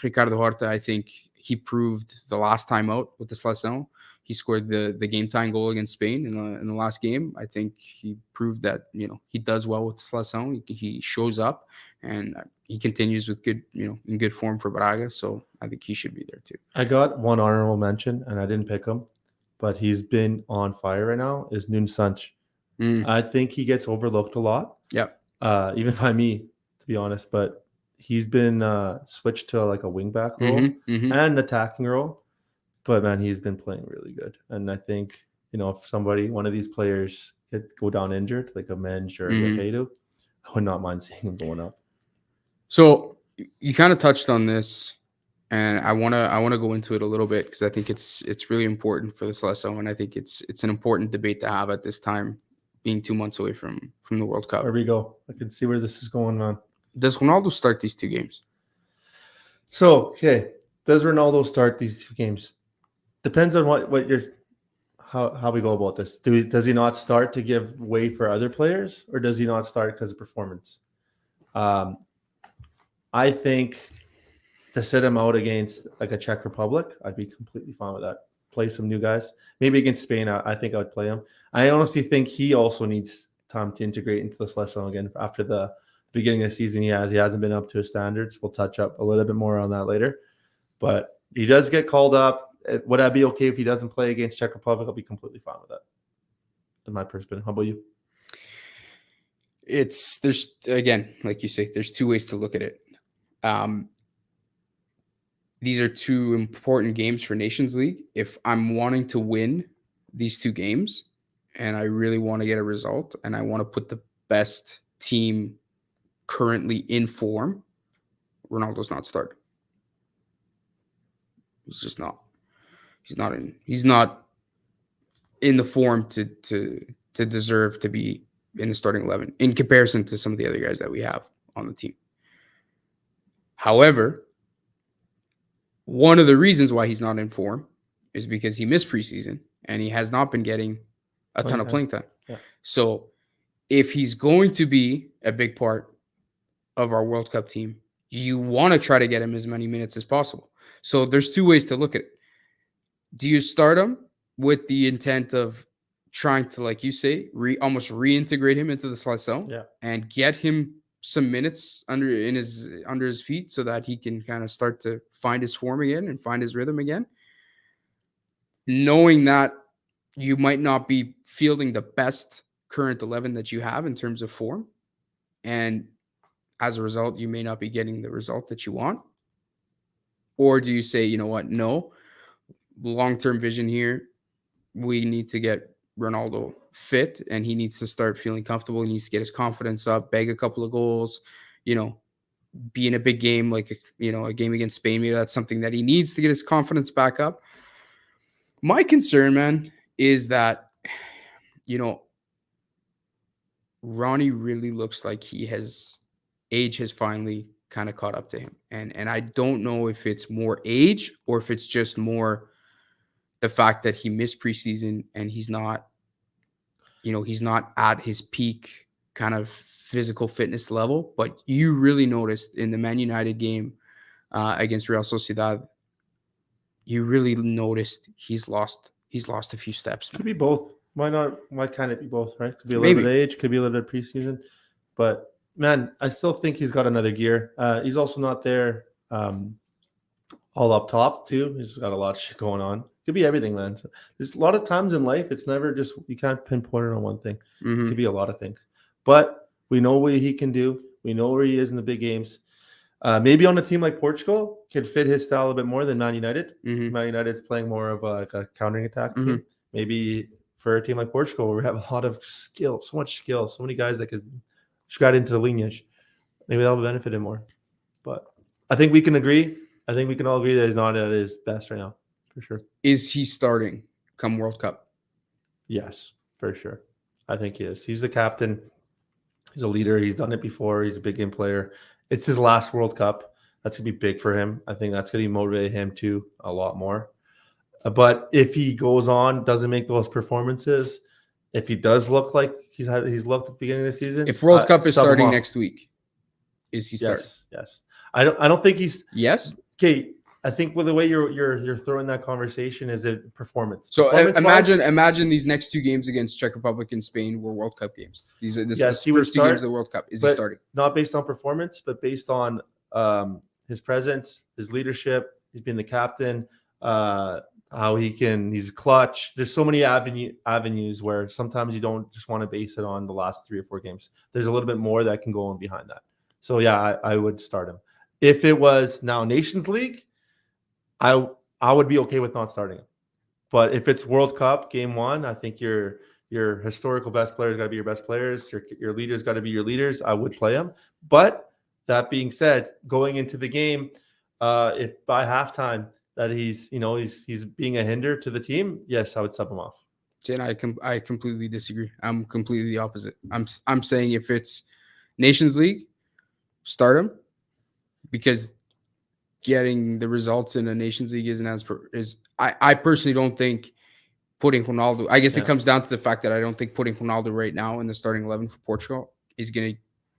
Ricardo Horta, I think he proved the last time out with the Seleção. He scored the game-tying goal against Spain in the last game. I think he proved that he does well with Seleção. He shows up and he continues with good in good form for Braga. So I think he should be there too. I got one honorable mention, and I didn't pick him, but he's been on fire right now. Is Nunes Santos. I think he gets overlooked a lot. Yep. Even by me, to be honest. But he's been switched to like a wingback role and attacking role. But, man, he's been playing really good. And I think, if one of these players could go down injured, like a Mendes or a Guerreiro, I would not mind seeing him going up. So you kind of touched on this, and I want to go into it a little bit because I think it's really important for the Seleção, and I think it's an important debate to have at this time, being 2 months away from the World Cup. There we go. I can see where this is going on. Does Ronaldo start these two games? So, okay. Does Ronaldo start these two games? Depends on how we go about this. Does he not start to give way for other players, or does he not start because of performance? I think to sit him out against like a Czech Republic, I'd be completely fine with that. Play some new guys. Maybe against Spain, I think I would play him. I honestly think he also needs time to integrate into the Seleção again after the beginning of the season. He hasn't been up to his standards. We'll touch up a little bit more on that later. But he does get called up. Would I be okay if he doesn't play against Czech Republic? I'll be completely fine with that. In my perspective. How about you? There's again, like you say, there's two ways to look at it. These are two important games for Nations League. If I'm wanting to win these two games and I really want to get a result and I want to put the best team currently in form, Ronaldo's not starting. He's just not. He's not in the form to deserve to be in the starting 11 in comparison to some of the other guys that we have on the team. However, one of the reasons why he's not in form is because he missed preseason and he has not been getting a ton of playing time. Yeah. So if he's going to be a big part of our World Cup team, you want to try to get him as many minutes as possible. So there's two ways to look at it. Do you start him with the intent of trying to, like you say, almost reintegrate him into the seleção and get him some minutes under his feet so that he can kind of start to find his form again and find his rhythm again, knowing that you might not be fielding the best current 11 that you have in terms of form, and as a result you may not be getting the result that you want? Or do you say, you know what, no, long-term vision here, we need to get Ronaldo fit and he needs to start feeling comfortable. He needs to get his confidence up, bag a couple of goals, be in a big game like, a game against Spain. Maybe that's something that he needs to get his confidence back up. My concern, man, is that, Ronnie really looks like age has finally kind of caught up to him. And I don't know if it's more age or if it's just more the fact that he missed preseason and he's not at his peak kind of physical fitness level. But you really noticed in the Man United game against Real Sociedad, you really noticed he's lost a few steps. Man. Could be both. Why not? Why can't it be both, right? Could be a little bit of age, could be a little bit of preseason. But, man, I still think he's got another gear. He's also not there all up top, too. He's got a lot of shit going on. Could be everything, man. So there's a lot of times in life, it's never just, you can't pinpoint it on one thing. It could be a lot of things. But we know what he can do. We know where he is in the big games. Maybe on a team like Portugal, could fit his style a bit more than Man United. Man United's playing more of a countering attack team. Maybe for a team like Portugal, where we have a lot of skill, so much skill, so many guys that could stride into the lineage, maybe that'll benefit him more. But I think we can agree. I think we can all agree that he's not at his best right now, for sure. Is he starting come World Cup? Yes, for sure. I think he is. He's the captain. He's a leader. He's done it before. He's a big game player. It's his last World Cup. That's going to be big for him. I think that's going to motivate him too a lot more. But if he goes on, doesn't make those performances, if he does look like he's looked at the beginning of the season. If World Cup is starting next week, is he starting? Yes. I don't think he's. Yes. Okay. I think with the way you're throwing that conversation is it performance. So imagine these next two games against Czech Republic and Spain were World Cup games. These are the first two games of the World Cup. Is he starting? Not based on performance, but based on his presence, his leadership. He's been the captain. How he's clutch. There's so many avenues where sometimes you don't just want to base it on the last 3 or 4 games. There's a little bit more that can go on behind that. So yeah, I would start him. If it was now Nations League, I would be okay with not starting him. But if it's World Cup game 1, I think your historical best players got to be your best players. Your leaders got to be your leaders. I would play him. But that being said, going into the game, if by halftime that he's being a hinder to the team, yes, I would sub him off. Jen, I completely disagree. I'm completely the opposite. I'm saying if it's Nations League, start him, because getting the results in a Nations League I personally don't think putting Ronaldo. I guess it comes down to the fact that I don't think putting Ronaldo right now in the starting 11 for Portugal is gonna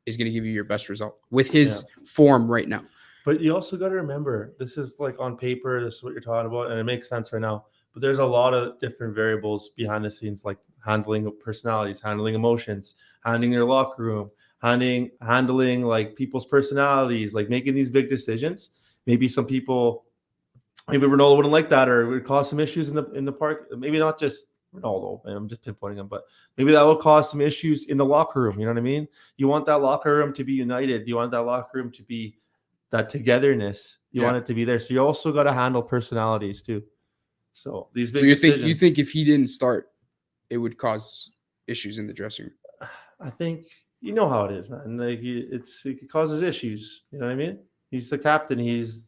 give you your best result with his form right now. But you also got to remember, this is like on paper, this is what you're talking about, and it makes sense right now. But there's a lot of different variables behind the scenes, like handling of personalities, handling emotions, handling their locker room, handling like people's personalities, like making these big decisions. Maybe Ronaldo wouldn't like that, or it would cause some issues in the park. Maybe not just Ronaldo, and I'm just pinpointing him, but maybe that will cause some issues in the locker room. You know what I mean? You want that locker room to be united. You want that locker room to be that togetherness. You want it to be there. So you also got to handle personalities too. So these big decisions. You think if he didn't start, it would cause issues in the dressing room? I think you know how it is, man. Like it causes issues. You know what I mean? He's the captain. He's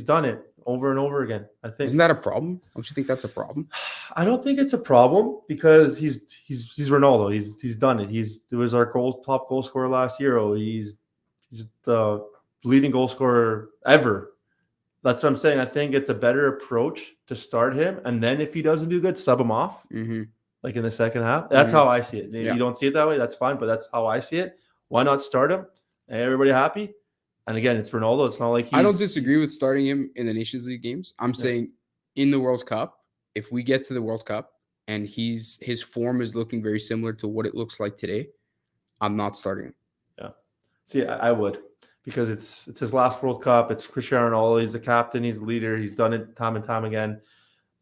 done it over and over again. I think. Isn't that a problem? Don't you think that's a problem? I don't think it's a problem because he's Ronaldo. He's done it. He was our top goal scorer last year. He's the leading goal scorer ever. That's what I'm saying. I think it's a better approach to start him, and then if he doesn't do good, sub him off. Mm-hmm. Like in the second half. That's how I see it. If you don't see it that way, that's fine, but that's how I see it. Why not start him? Everybody happy? And again, it's Ronaldo. It's not like I don't disagree with starting him in the Nations League games. I'm saying in the World Cup, if we get to the World Cup and his form is looking very similar to what it looks like today, I'm not starting him. Yeah. See, I would, because it's his last World Cup. It's Cristiano Ronaldo. He's the captain. He's the leader. He's done it time and time again.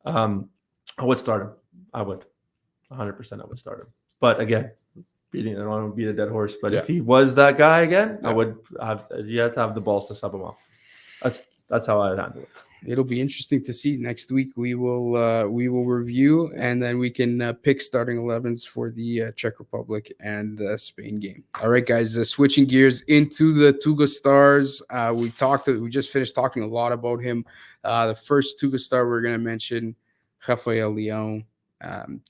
I would start him. I would. 100% I would start him. But again, I don't want to beat a dead horse. But if he was that guy again, I would have. You have to have the balls to sub him off. That's how I would handle it. It'll be interesting to see next week. We will review, and then we can pick starting 11s for the Czech Republic and the Spain game. All right, guys. Switching gears into the TUGA stars. We just finished talking a lot about him. The first TUGA star we're going to mention, Rafael Leão.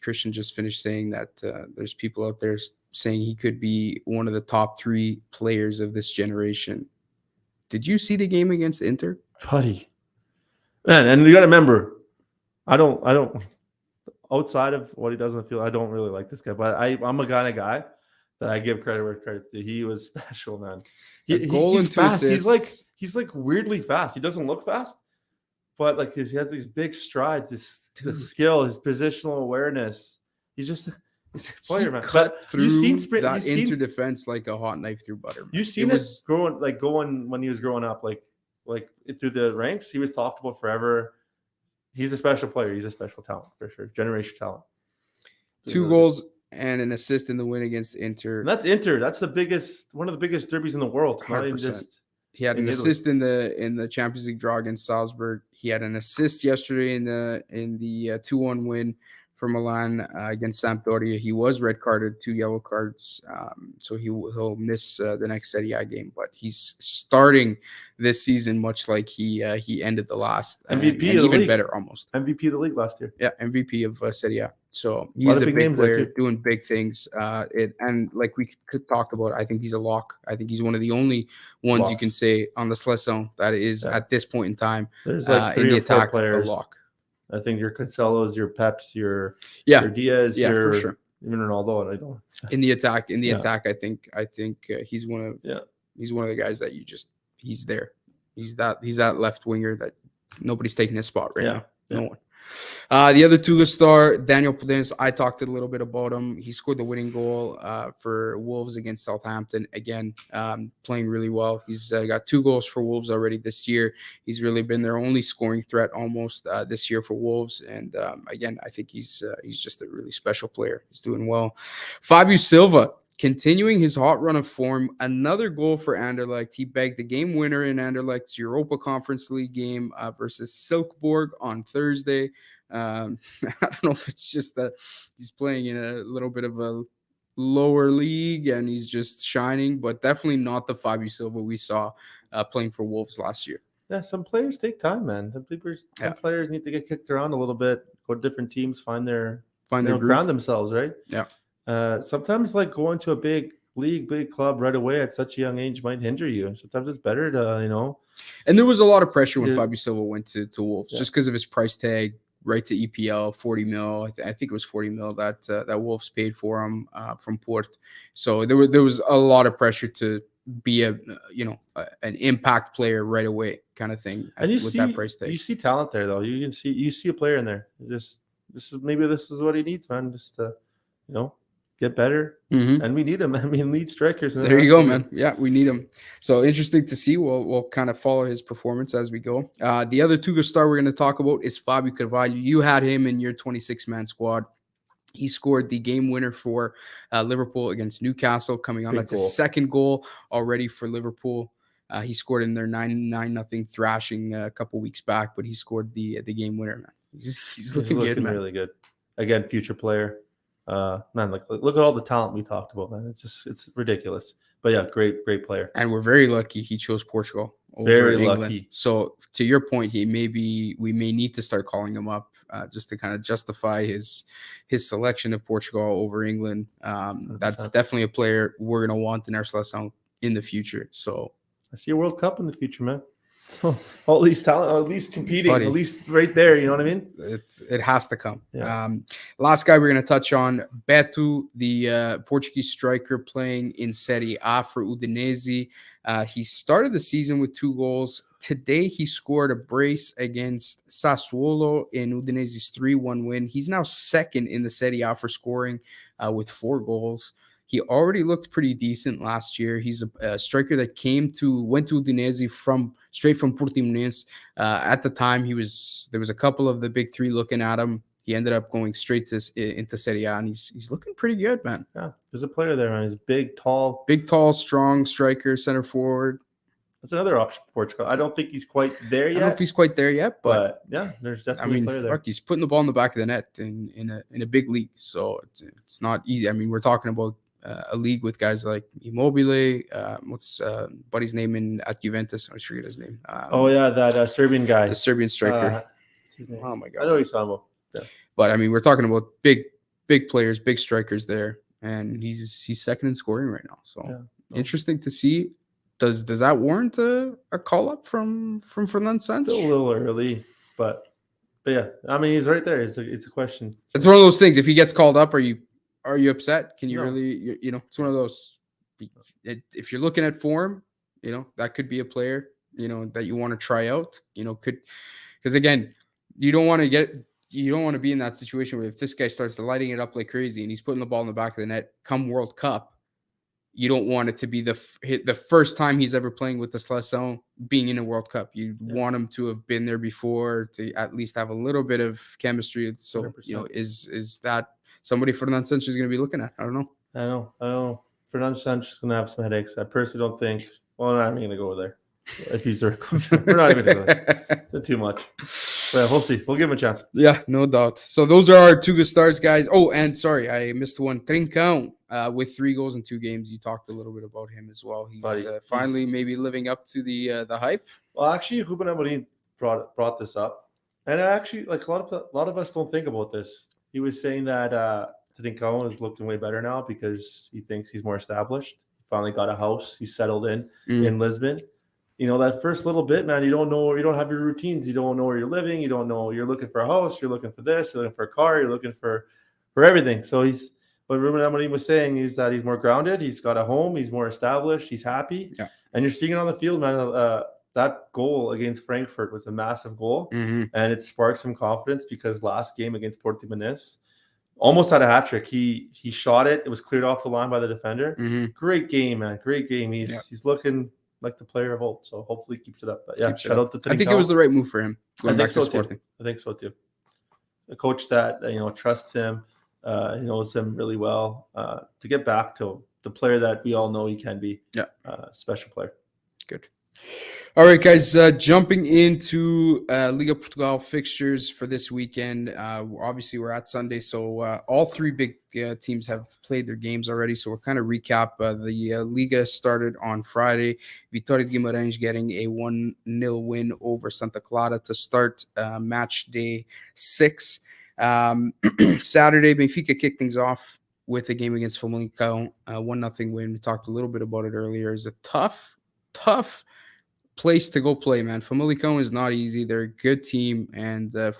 Christian just finished saying that there's people out there saying he could be one of the top 3 players of this generation. Did you see the game against Inter? Buddy. Man, and you got to remember, I don't outside of what he does on the field, I don't really like this guy, but I'm a kind of guy that I give credit where credit's due. He was special, man. He's fast. Assists. He's like weirdly fast. He doesn't look fast, but like he has these big strides, his skill, his positional awareness. He's a player, man. Cut through that Inter defense like a hot knife through butter. Man. You've seen it going when he was growing up, like through the ranks. He was talked about forever. He's a special player. He's a special talent for sure. Generational talent. 2 goals and an assist in the win against Inter. And that's Inter. That's one of the biggest derbies in the world. 100%. He had an assist in the Champions League draw against Salzburg. He had an assist yesterday in the 2-1 win for Milan against Sampdoria. He was red carded, 2 yellow cards, so he'll miss the next Serie A game. But he's starting this season much like he ended the last MVP, and even better almost. MVP of the league last year. Yeah, MVP of Serie A. So he's a big player doing big things. And like we could talk about, I think he's a lock. I think he's one of the only ones you can say on the seleção that is at this point in time there's like 3 in the or 4 attack players. A lock. I think your Cancelos, your Peps, your Diaz, for sure. Even Ronaldo, and I don't. In the attack, I think he's one of the guys that he's there. He's that left winger that nobody's taking his spot right now. No one. The other TUGA star, Daniel Podence, I talked a little bit about him. He scored the winning goal for Wolves against Southampton. Again, playing really well. He's got 2 goals for Wolves already this year. He's really been their only scoring threat almost this year for Wolves. And again, I think he's just a really special player. He's doing well. Fabio Silva, continuing his hot run of form, another goal for Anderlecht. He bagged the game winner in Anderlecht's Europa Conference League game versus Silkeborg on Thursday. I don't know if it's just that he's playing in a little bit of a lower league and he's just shining, but definitely not the Fabio Silva we saw playing for Wolves last year. Yeah, some players take time, man. Some players need to get kicked around a little bit, go to different teams, find their ground themselves, right? Yeah. Sometimes like going to a big league, big club right away at such a young age might hinder you. Sometimes it's better to, And there was a lot of pressure when Fabio Silva went to Wolves just because of his price tag, right to EPL, 40 mil. I think it was 40 mil that Wolves paid for him from Port. So there was a lot of pressure to be an impact player right away kind of thing. And that price tag. You see talent there though. You see a player in there. This is what he needs, man. Just to, get better. Mm-hmm. And we need him. I mean, lead strikers. There you go, man. Yeah, we need him. So interesting to see. We'll kind of follow his performance as we go. The other TUGA star we're going to talk about is Fabio Carvalho. You had him in your 26-man squad. He scored the game winner for Liverpool against Newcastle coming on. That's his second goal already for Liverpool. He scored in their 9-0 thrashing a couple weeks back, but he scored the game winner, man. He's looking good, man. Really good. Again, future player. Man, look at all the talent we talked about, man. It's ridiculous. But yeah, great player. And we're very lucky he chose Portugal over Very England. lucky. So to your point, we may need to start calling him up just to kind of justify his selection of Portugal over England. That's definitely a player we're going to want in our seleção in the future. So I see a World Cup in the future, man. So all these talent, at least competing, buddy, at least right there. You know what I mean? It has to come. Yeah. Last guy we're going to touch on, Beto, the Portuguese striker playing in Serie A for Udinese. He started the season with 2 goals. Today he scored a brace against Sassuolo in Udinese's 3-1 win. He's now second in the Serie A for scoring with 4 goals. He already looked pretty decent last year. He's a striker that went to Udinese straight from Portimonense. At the time, there was a couple of the big 3 looking at him. He ended up going straight into Serie A, and he's looking pretty good, man. Yeah, there's a player there, man. He's big, tall, strong striker, center forward. That's another option for Portugal. I don't think he's quite there yet. I don't know if he's quite there yet, but yeah, there's definitely a player there. Look, he's putting the ball in the back of the net in a big league, so it's not easy. I mean, we're talking about a league with guys like Immobile. What's buddy's name at Juventus? I forget his name. That Serbian guy, the Serbian striker. Oh my god, I know what you're talking about. Yeah. But I mean, we're talking about big players, big strikers there, and he's second in scoring right now. So interesting to see. Does that warrant a call up from Fernando Santos? Still a little early, but yeah, I mean, he's right there. It's a question. It's one of those things. If he gets called up, are you upset? Can you really? It's one of those. If you're looking at form, that could be a player that you want to try out. Because again, you don't want to be in that situation where if this guy starts lighting it up like crazy and he's putting the ball in the back of the net come World Cup, you don't want it to be the first time he's ever playing with the Seleção being in a World Cup. You want him to have been there before to at least have a little bit of chemistry. So 100%. Is that somebody Fernando Santos is going to be looking at? I don't know. I know. Fernando Santos is going to have some headaches. I personally don't think. Well, I'm not even going to go there. If he's there, we're not even going to go there. It's too much. But we'll see. We'll give him a chance. Yeah, no doubt. So those are our TUGA stars, guys. Oh, and sorry, I missed one. Trincão with 3 goals in 2 games. You talked a little bit about him as well. He's finally maybe living up to the hype. Well, actually, Ruben Amorim brought this up, and actually, like a lot of us don't think about this. He was saying that Trincão is looking way better now because he thinks he's more established. He finally got a house. He's settled in Lisbon. That first little bit, man, you don't know, you don't have your routines. You don't know where you're living. You don't know, you're looking for a house. You're looking for this. You're looking for a car. You're looking for everything. So what Ruben Amorim was saying is that he's more grounded. He's got a home. He's more established. He's happy. Yeah. And you're seeing it on the field, man. That goal against Frankfurt was a massive goal. Mm-hmm. And it sparked some confidence because last game against Portimonense, almost had a hat trick. He shot it. It was cleared off the line by the defender. Mm-hmm. Great game, man. Great game. He's looking like the player of old. So hopefully he keeps it up. But yeah, shout out to Trincão. I think it was the right move for him. I think so too. A coach that trusts him, he knows him really well. To get back to the player that we all know he can be. Yeah, special player. Good. All right, guys, jumping into Liga Portugal fixtures for this weekend. Obviously, we're at Sunday, so all 3 big teams have played their games already. So we'll kind of recap. The Liga started on Friday. Vitória de Guimarães getting a 1-0 win over Santa Clara to start match day 6. Saturday, Benfica kicked things off with a game against Famalicão, 1-0 win. We talked a little bit about it earlier. It's a tough place to go play, man. Famalicão is not easy. They're a good team, and from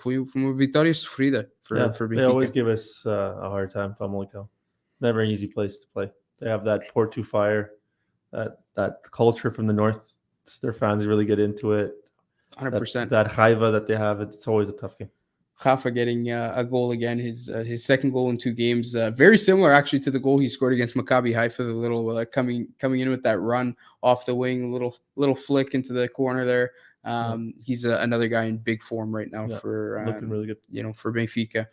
Vitória sofrida for Benfica. They always give us a hard time, Famalicão. Never an easy place to play. They have that Porto fire, that culture from the north. Their fans really get into it. 100%. That raiva that they have, it's always a tough game. Rafa getting a goal again, his second goal in 2 games. Very similar, actually, to the goal he scored against Maccabi Haifa. The little coming in with that run off the wing, little flick into the corner there. He's another guy in big form right now for looking really good. For Benfica.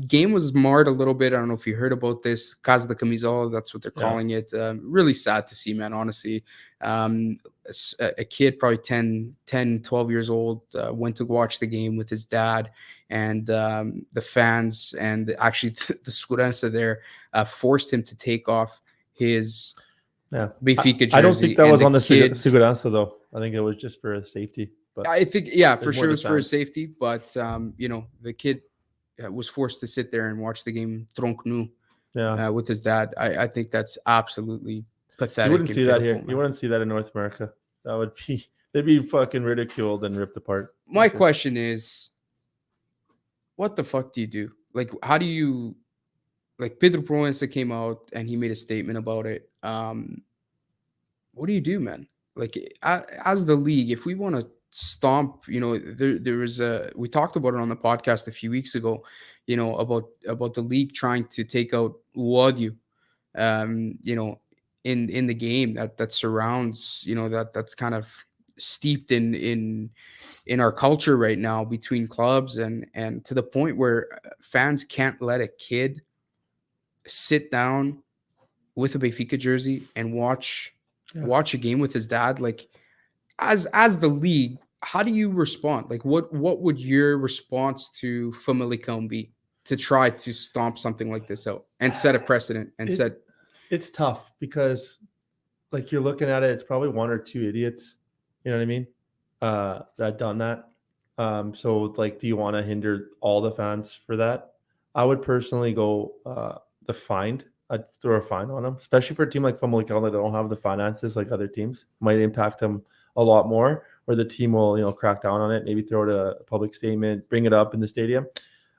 Game was marred a little bit. I don't know if you heard about this. Casa da Camisola, that's what they're calling it. Really sad to see, man, honestly. A kid, probably 10, 12 years old, went to watch the game with his dad, and the fans and actually the segurança there forced him to take off his Yeah, Benfica jersey. I don't think that was on the kid. Segurança though. I think it was just for safety. But I think, for sure it was for his safety. But the kid was forced to sit there and watch the game tronc nu with his dad. I think that's absolutely pathetic. You wouldn't see that here. Man. You wouldn't see that in North America. That would be they'd be fucking ridiculed and ripped apart. My question is, what the fuck do you do? Like, how do you, like, Pedro Proença came out and he made a statement about it. What do you do, man? Like, as the league, if we want to stomp, there was we talked about it on the podcast a few weeks ago, about the league trying to take out Wadu, in the game that surrounds, that's kind of steeped in our culture right now between clubs, and to the point where fans can't let a kid sit down with a Benfica jersey and watch a game with his dad. Like, as the league, how do you respond? Like, what would your response to Famalicão be to try to stomp something like this out and set a precedent it's tough because, like, you're looking at it, it's probably one or two idiots, you know what I mean, that done that. So, like, do you want to hinder all the fans for that? I would personally go the fine. I'd throw a fine on them, especially for a team like Famalicão that don't have the finances like other teams. Might impact them a lot more, or the team will, crack down on it, maybe throw it a public statement, bring it up in the stadium.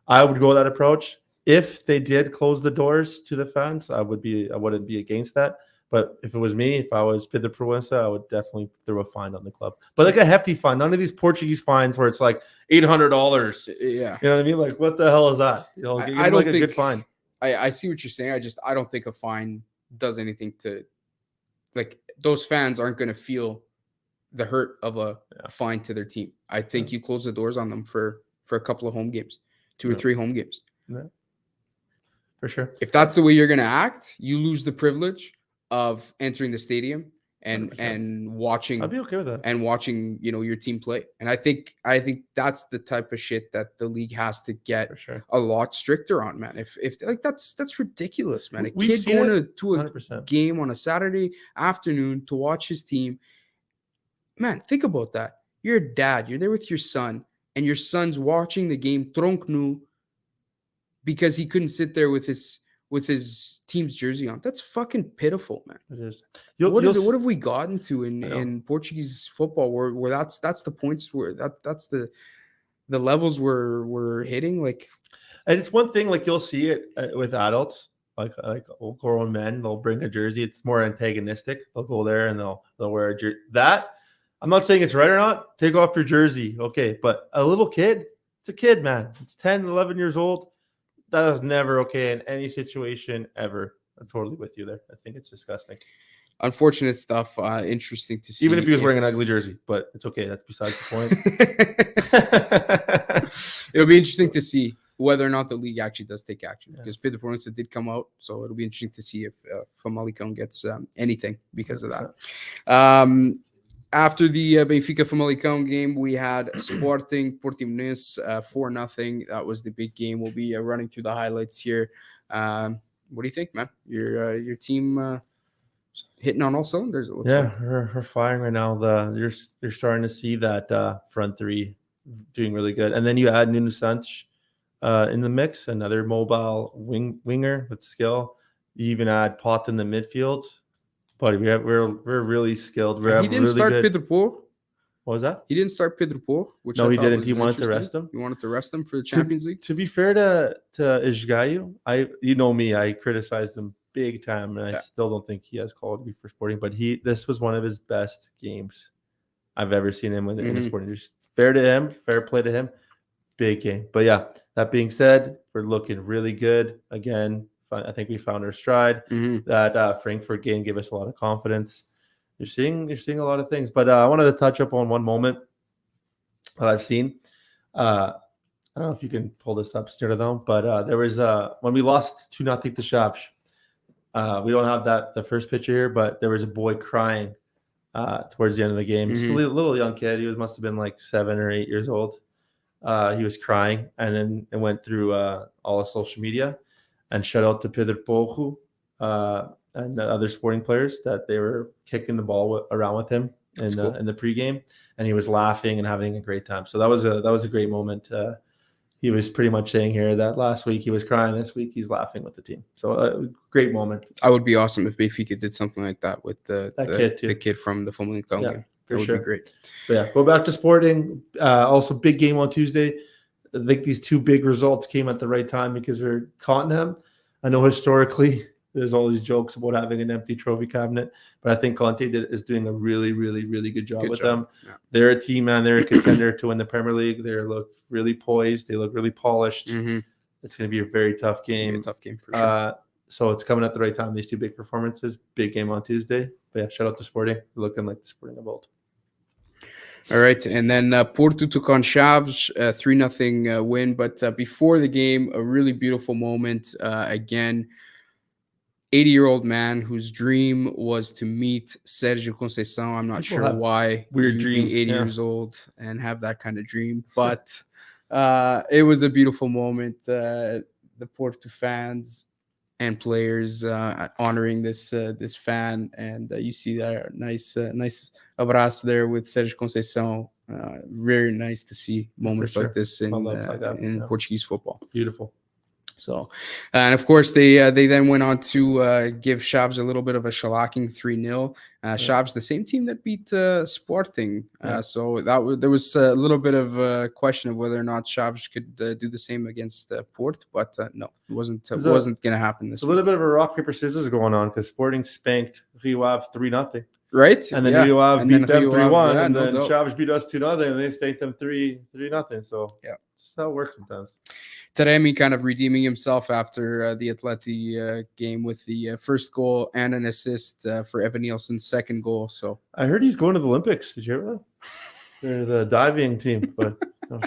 I would go that approach. If they did close the doors to the fans, I wouldn't be against that. But if it was me, if I was Pedro Proença, I would definitely throw a fine on the club. But like a hefty fine, none of these Portuguese fines where it's like $800. Yeah. You know what I mean? Like, what the hell is that? I don't think a good fine. I see what you're saying. I don't think a fine does anything to, like, those fans aren't going to feel the hurt of a fine to their team. I think you close the doors on them for a couple of home games, 2 or 3 home games. Yeah. For sure. If that's the way you're going to act, you lose the privilege of entering the stadium and watching. I'd be okay with that. And watching, your team play. And I think that's the type of shit that the league has to get a lot stricter on, man. If like that's ridiculous, man. A kid going to a game on a Saturday afternoon to watch his team. Man, think about that. You're a dad. You're there with your son, and your son's watching the game tronc nu because he couldn't sit there with his team's jersey on. That's fucking pitiful, man. It is. What have we gotten to in Portuguese football where that's the points where that's the levels we're hitting? Like, and it's one thing, like, you'll see it with adults, like grown men. They'll bring a jersey. It's more antagonistic. They'll go there and they'll wear a jersey. That, I'm not saying it's right or not. Take off your jersey, okay? But a little kid, it's a kid, man. It's 10, 11 years old. That is never okay in any situation ever. I'm totally with you there. I think it's disgusting. Unfortunate stuff. Interesting to see. Even if he was wearing an ugly jersey, but it's okay. That's besides the point. It'll be interesting to see whether or not the league actually does take action, because Pedro Proença did come out. So it'll be interesting to see if Famalicão gets anything because 100%. Of that. After the Benfica Famalicão game, we had Sporting Portimonense 4-0. That was the big game. We'll be running through the highlights here. What do you think, man? Your team hitting on all cylinders, it looks like. We're firing right now. You're starting to see that front three doing really good. And then you add Nuno Santos in the mix, another mobile winger with skill. You even add Pot in the midfield. Buddy, we're really skilled. He didn't start Pedro Porro. What was that? He didn't start Pedro Porro, which no, he didn't. He wanted to rest him. He wanted to rest him for the Champions League. To be fair to Isgaio, you know me, I criticized him big time, and I still don't think he has quality for Sporting. But this was one of his best games I've ever seen him in the Sporting. Fair to him, fair play to him. Big game. But yeah, that being said, we're looking really good again. I think we found our stride. That Frankfurt game gave us a lot of confidence. You're seeing a lot of things, but I wanted to touch up on one moment that I've seen. I don't know if you can pull this up, though, but there was when we lost 2-0 to Chaves. We don't have the first picture here, but there was a boy crying towards the end of the game. Just a little young kid. He must have been like 7 or 8 years old. He was crying, and then it went through all of social media. And shout out to Pedro Porro. and other Sporting players that they were kicking the ball around with him in the pregame, and he was laughing and having a great time. So that was a great moment. He was pretty much saying here that last week he was crying, this week he's laughing with the team. So great moment. I would be awesome if Benfica did something like that with the kid from the Famalicão game. That would be great. But yeah, go back to Sporting. Also, big game on Tuesday. I think these two big results came at the right time because we're Tottenham. I know historically there's all these jokes about having an empty trophy cabinet, but I think Conte is doing a really, really, really good job with them. Yeah. They're a team, man. They're a contender to win the Premier League. They look really poised. They look really polished. Mm-hmm. It's going to be a very tough game. A tough game for sure. So it's coming at the right time. These two big performances. Big game on Tuesday. But yeah, shout out to Sporting. They're looking like the Sporting of old. All right, and then Porto took on Chaves, 3-0 win. But before the game, a really beautiful moment. Again, 80-year-old man whose dream was to meet Sergio Conceição. I'm not sure why. Weird dreams. Be 80 years old and have that kind of dream. But it was a beautiful moment. The Porto fans and players honoring this fan, and you see that nice abraço there with Sérgio Conceição. Very nice to see moments like this in Portuguese football. Beautiful. So, and of course they then went on to give Chaves a little bit of a shellacking, 3-0. Chaves, the same team that beat Sporting. So there was a little bit of a question of whether or not Chaves could do the same against Porto, but no, it wasn't going to happen. This a little bit of a rock paper scissors going on because Sporting spanked Rio Ave 3-0. Right, and then Rio Ave beat them 3-1, and then Chaves beat us 2-0, and they spanked them 3-0. So yeah, that's how it works sometimes. Taremi kind of redeeming himself after the Atleti game with the first goal and an assist for Evan Nielsen's second goal. So I heard he's going to the Olympics. Did you hear that? They're the diving team, but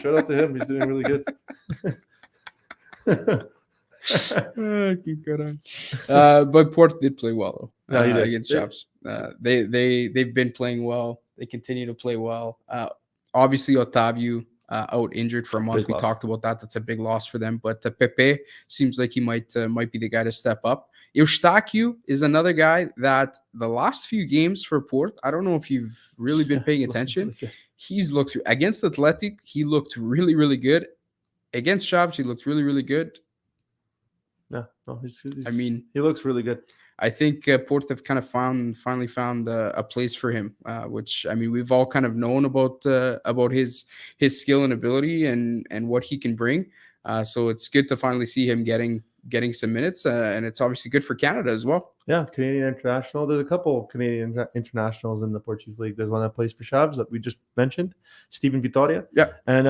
shout out to him. He's doing really good. But Porto did play well though against Yeah. Chaves. They've been playing well. They continue to play well. Obviously, Otávio out injured for a month. We talked about that. That's a big loss for them. But Pepe seems like he might be the guy to step up. Eustáquio is another guy that the last few games for Porto, I don't know if you've really been paying attention. He's looked against Athletic. He looked really, really good. Against Chaves, he looked really, really good. No, I mean, he looks really good. I think Porto have kind of finally found a place for him, which, I mean, we've all kind of known about his skill and ability and what he can bring. So it's good to finally see him getting some minutes, and it's obviously good for Canada as well. Yeah, Canadian international. There's a couple Canadian internationals in the Portuguese league. There's one that plays for Chaves that we just mentioned, Steven Vitória. Yeah, and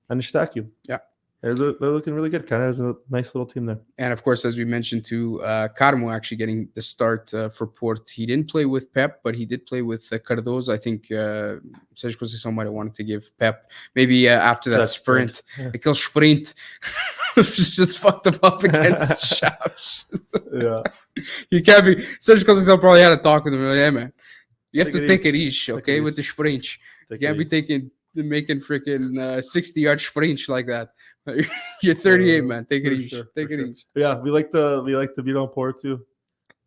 Eustáquio. Yeah. They're looking really good. Canada's a nice little team there. And, of course, as we mentioned, too, Carmo actually getting the start for Porto. He didn't play with Pep, but he did play with Cardoso. I think Sérgio Conceição might have wanted to give Pep maybe after that sprint. Aquele sprint just fucked him up against Chaves. Yeah. You can't be... Sérgio Conceição probably had a talk with him. Like, hey, man, you have to take it easy, okay, with the sprint. You can't be making freaking 60-yard sprints like that. You're 38, man. Take it easy. Sure, Take it easy. Yeah, we like to beat on Porto too,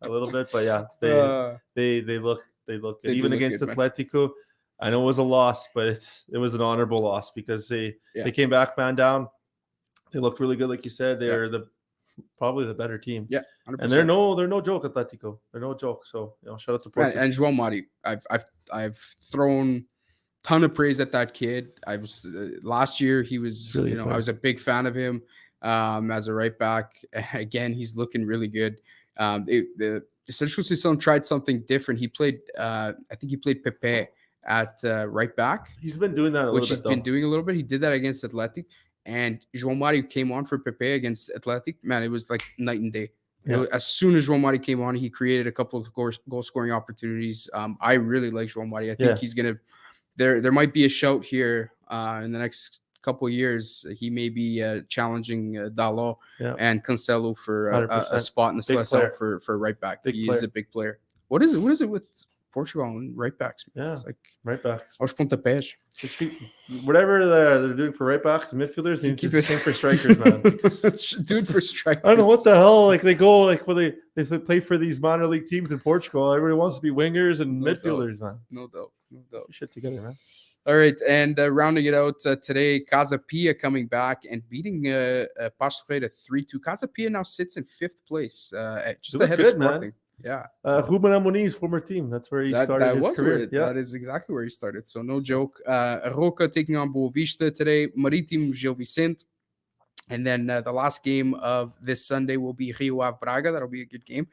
a little bit, but yeah, they look good. Even against Atletico, I know it was a loss, but it was an honorable loss because they came back, man down. They looked really good, like you said. They're probably the better team. Yeah, 100%. And they're no joke, Atletico. They're no joke. So shout out to Porto. And João Mari, I've thrown ton of praise at that kid. I was last year. He was, really I was a big fan of him as a right back. Again, he's looking really good. The Sérgio Conceição tried something different. He played, I think he played Pepe at right back. He's been doing that a little bit. He did that against Athletic, and João Mari came on for Pepe against Athletic. Man, it was like night and day. Yeah. As soon as João Mari came on, he created a couple of goal scoring opportunities. I really like João Mari. I think he's gonna. There might be a shout here in the next couple of years. He may be challenging Dalot and Cancelo for a spot in the Seleção for right back. He is a big player. What is it with Portugal and right backs. Yeah, it's like right backs. Aos pontapés. Whatever they're doing for right backs and midfielders, they need to do the same for strikers, man. Do it for strikers. I don't know what the hell. Like they go like when they play for these minor league teams in Portugal. Everybody wants to be wingers and midfielders, man. No doubt. Shit together, man. All right, and rounding it out today, Casa Pia coming back and beating Paços Ferreira 3-2. Casa Pia now sits in 5th place, just ahead of Sporting. Man. Yeah. Ruben Amon's former team. That's where he started his career. That is exactly where he started. So no joke. Roca taking on Boa Vista today. Marítimo Gil Vicente. And then the last game of this Sunday will be Rio Ave Braga. That'll be a good game.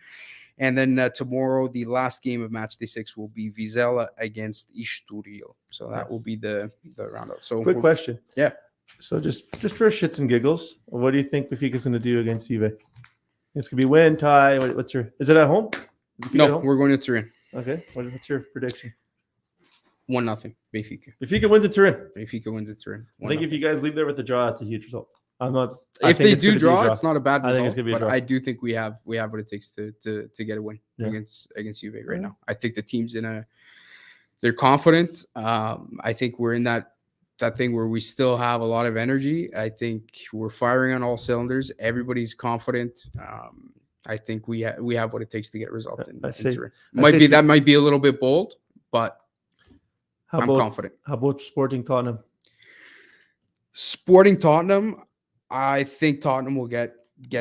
And then tomorrow, the last game of match day 6 will be Vizela against Estoril. So that will be the roundout. So quick question. Yeah. So just for shits and giggles, what do you think Benfica's going to do against Juve? It's going to be win, tie. Is it at home? No, we're going to Turin. Okay. What's your prediction? 1-0 Benfica. Benfica wins at Turin. Benfica wins at Turin. I think if you guys leave there with a draw, it's a huge result. If they do draw, it's not a bad result. I think it's gonna be a draw. I do think we have what it takes to get a win against Juve right now. I think the team's they're confident. I think we're in that thing where we still have a lot of energy. I think we're firing on all cylinders. Everybody's confident. I think we have what it takes to get a result in Turin. That might be a little bit bold, but I'm confident. How about Sporting Tottenham? Sporting Tottenham, I think Tottenham will get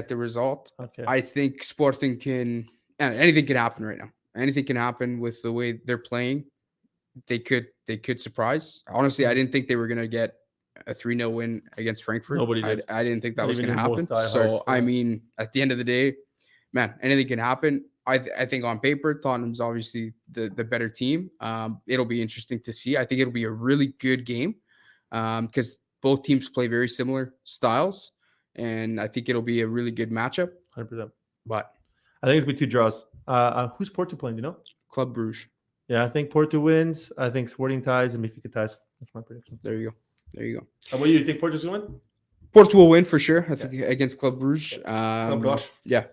the result. Okay. I think Sporting anything can happen right now. Anything can happen with the way they're playing. They could surprise. Honestly, I didn't think they were going to get a 3-0 win against Frankfurt. Nobody did. I didn't think that was going to happen. So, I mean, at the end of the day, man, anything can happen. I think on paper, Tottenham's obviously the better team. It'll be interesting to see. I think it'll be a really good game because both teams play very similar styles, and I think it'll be a really good matchup. 100%. But I think it'll be 2 draws. Who's Porto playing? Do you know? Club Brugge. Yeah, I think Porto wins. I think Sporting ties and Benfica ties. That's my prediction. There you go. How about you? You think Porto's going to win? Porto will win for sure. I think against Club Brugge. Club Brugge. Yeah.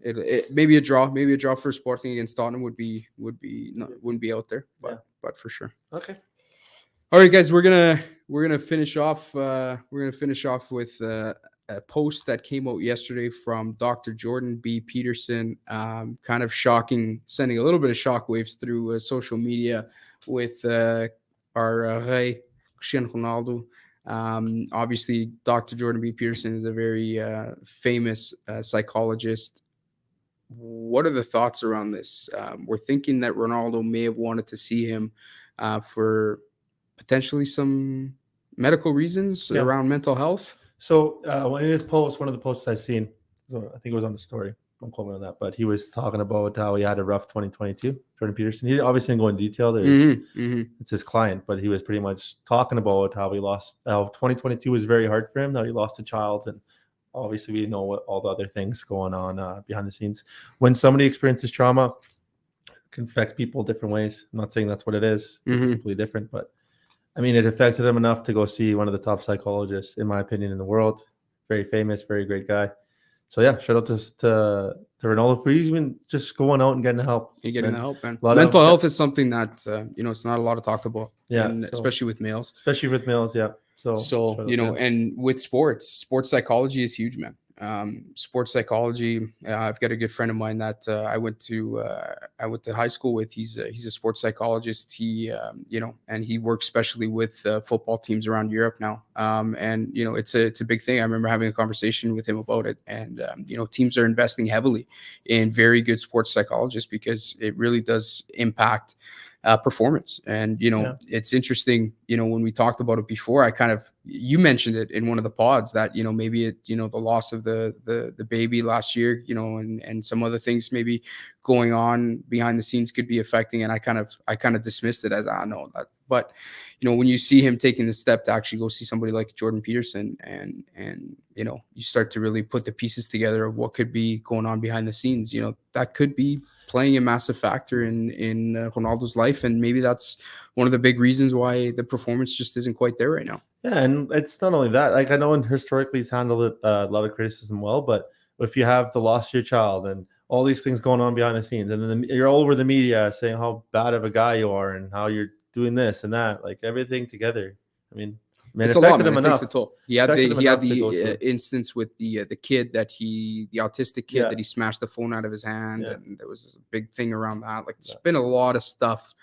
It maybe a draw for Sporting against Tottenham wouldn't be out there, but for sure. Okay. All right, guys, we're gonna finish off. We're gonna finish off with a post that came out yesterday from Dr. Joran B. Peterson, kind of shocking, sending a little bit of shockwaves through social media with our Rei Cristiano Ronaldo. Obviously, Dr. Joran B. Peterson is a very famous psychologist. What are the thoughts around this? We're thinking that Ronaldo may have wanted to see him for potentially some medical reasons around mental health. So in his post, one of the posts I've seen, so I think it was on the story. Don't quote me on that, but he was talking about how he had a rough 2022. Jordan Peterson. He obviously didn't go in detail. It's his client, but he was pretty much talking about how 2022 was very hard for him. How he lost a child, and obviously we know what all the other things going on behind the scenes. When somebody experiences trauma, it can affect people different ways. I'm not saying that's what it is. It's completely different, but I mean, it affected him enough to go see one of the top psychologists, in my opinion, in the world. Very famous, very great guy. So yeah, shout out to Ronaldo for even just going out and getting help. Getting the help, man. Mental health is something that it's not a lot of talked about. Yeah, especially with males. Yeah. So and with sports psychology is huge, man. Sports psychology. I've got a good friend of mine that I went to high school with. He's a sports psychologist. He and he works specially with football teams around Europe now. And it's a big thing. I remember having a conversation with him about it. And teams are investing heavily in very good sports psychologists because it really does impact performance. And it's interesting. When we talked about it before, you mentioned it in one of the pods that maybe the loss of the baby last year, and some other things maybe going on behind the scenes could be affecting. And I kind of dismissed it as no, that. But when you see him taking the step to actually go see somebody like Jordan Peterson, and you start to really put the pieces together of what could be going on behind the scenes, that could be playing a massive factor in Ronaldo's life. And maybe that's one of the big reasons why the performance just isn't quite there right now. Yeah, and it's not only that. Like, I know historically he's handled it a lot of criticism well, but if you have the loss of your child and all these things going on behind the scenes, and then you're all over the media saying how bad of a guy you are and how you're doing this and that, like everything together. I mean, it's it a lot, affected man. him It enough. takes a toll. He had the instance with the kid the autistic kid that he smashed the phone out of his hand, and there was a big thing around that. Like, it's been a lot of stuff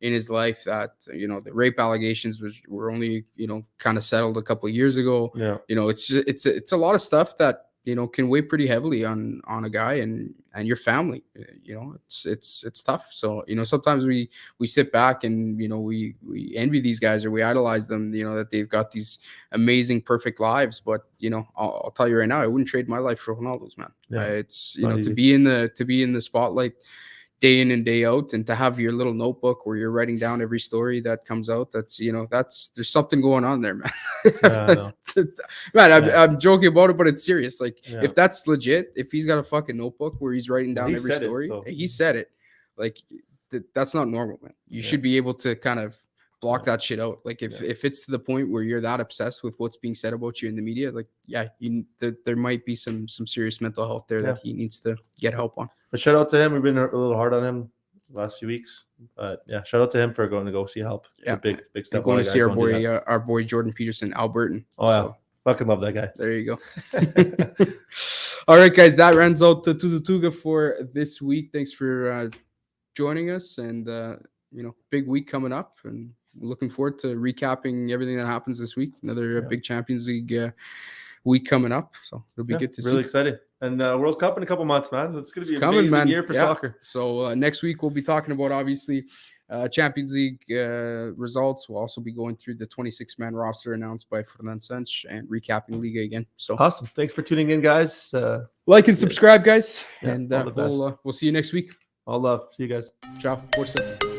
in his life that, you know, the rape allegations were only, you know, kind of settled a couple of years ago. Yeah. You know, it's a lot of stuff that, you know, can weigh pretty heavily on a guy and your family. You know, it's tough. So, you know, sometimes we sit back and, you know, we envy these guys or we idolize them, you know, that they've got these amazing, perfect lives. But, you know, I'll tell you right now, I wouldn't trade my life for Ronaldo's, man. Yeah. It's you know, easy. to be in the spotlight day in and day out, and to have your little notebook where you're writing down every story that comes out, that's, you know, there's something going on there, man. Yeah, Man, I'm joking about it, but it's serious. Like, if that's legit, if he's got a fucking notebook where he's writing down every story, he said it. Like, that's not normal, man. You should be able to kind of block that shit out. Like, if it's to the point where you're that obsessed with what's being said about you in the media, like, there might be some serious mental health there that he needs to get help on. But shout out to him. We've been a little hard on him the last few weeks. But yeah, shout out to him for going to go see help. Yeah, big step. And going to see our boy Jordan Peterson, Albertan. Oh, fucking love that guy. There you go. All right, guys, that runs out to the TUGA for this week. Thanks for joining us, and you know, big week coming up, and looking forward to recapping everything that happens this week. Another big Champions League week coming up, so it'll be good to see. Really excited. And World Cup in a couple months, man. It's going to be an amazing year for soccer. So next week we'll be talking about, obviously, Champions League results. We'll also be going through the 26-man roster announced by Fernando Santos and recapping Liga again. So awesome. Thanks for tuning in, guys. Like and subscribe, guys. And we'll see you next week. All love. See you guys. Ciao. Força.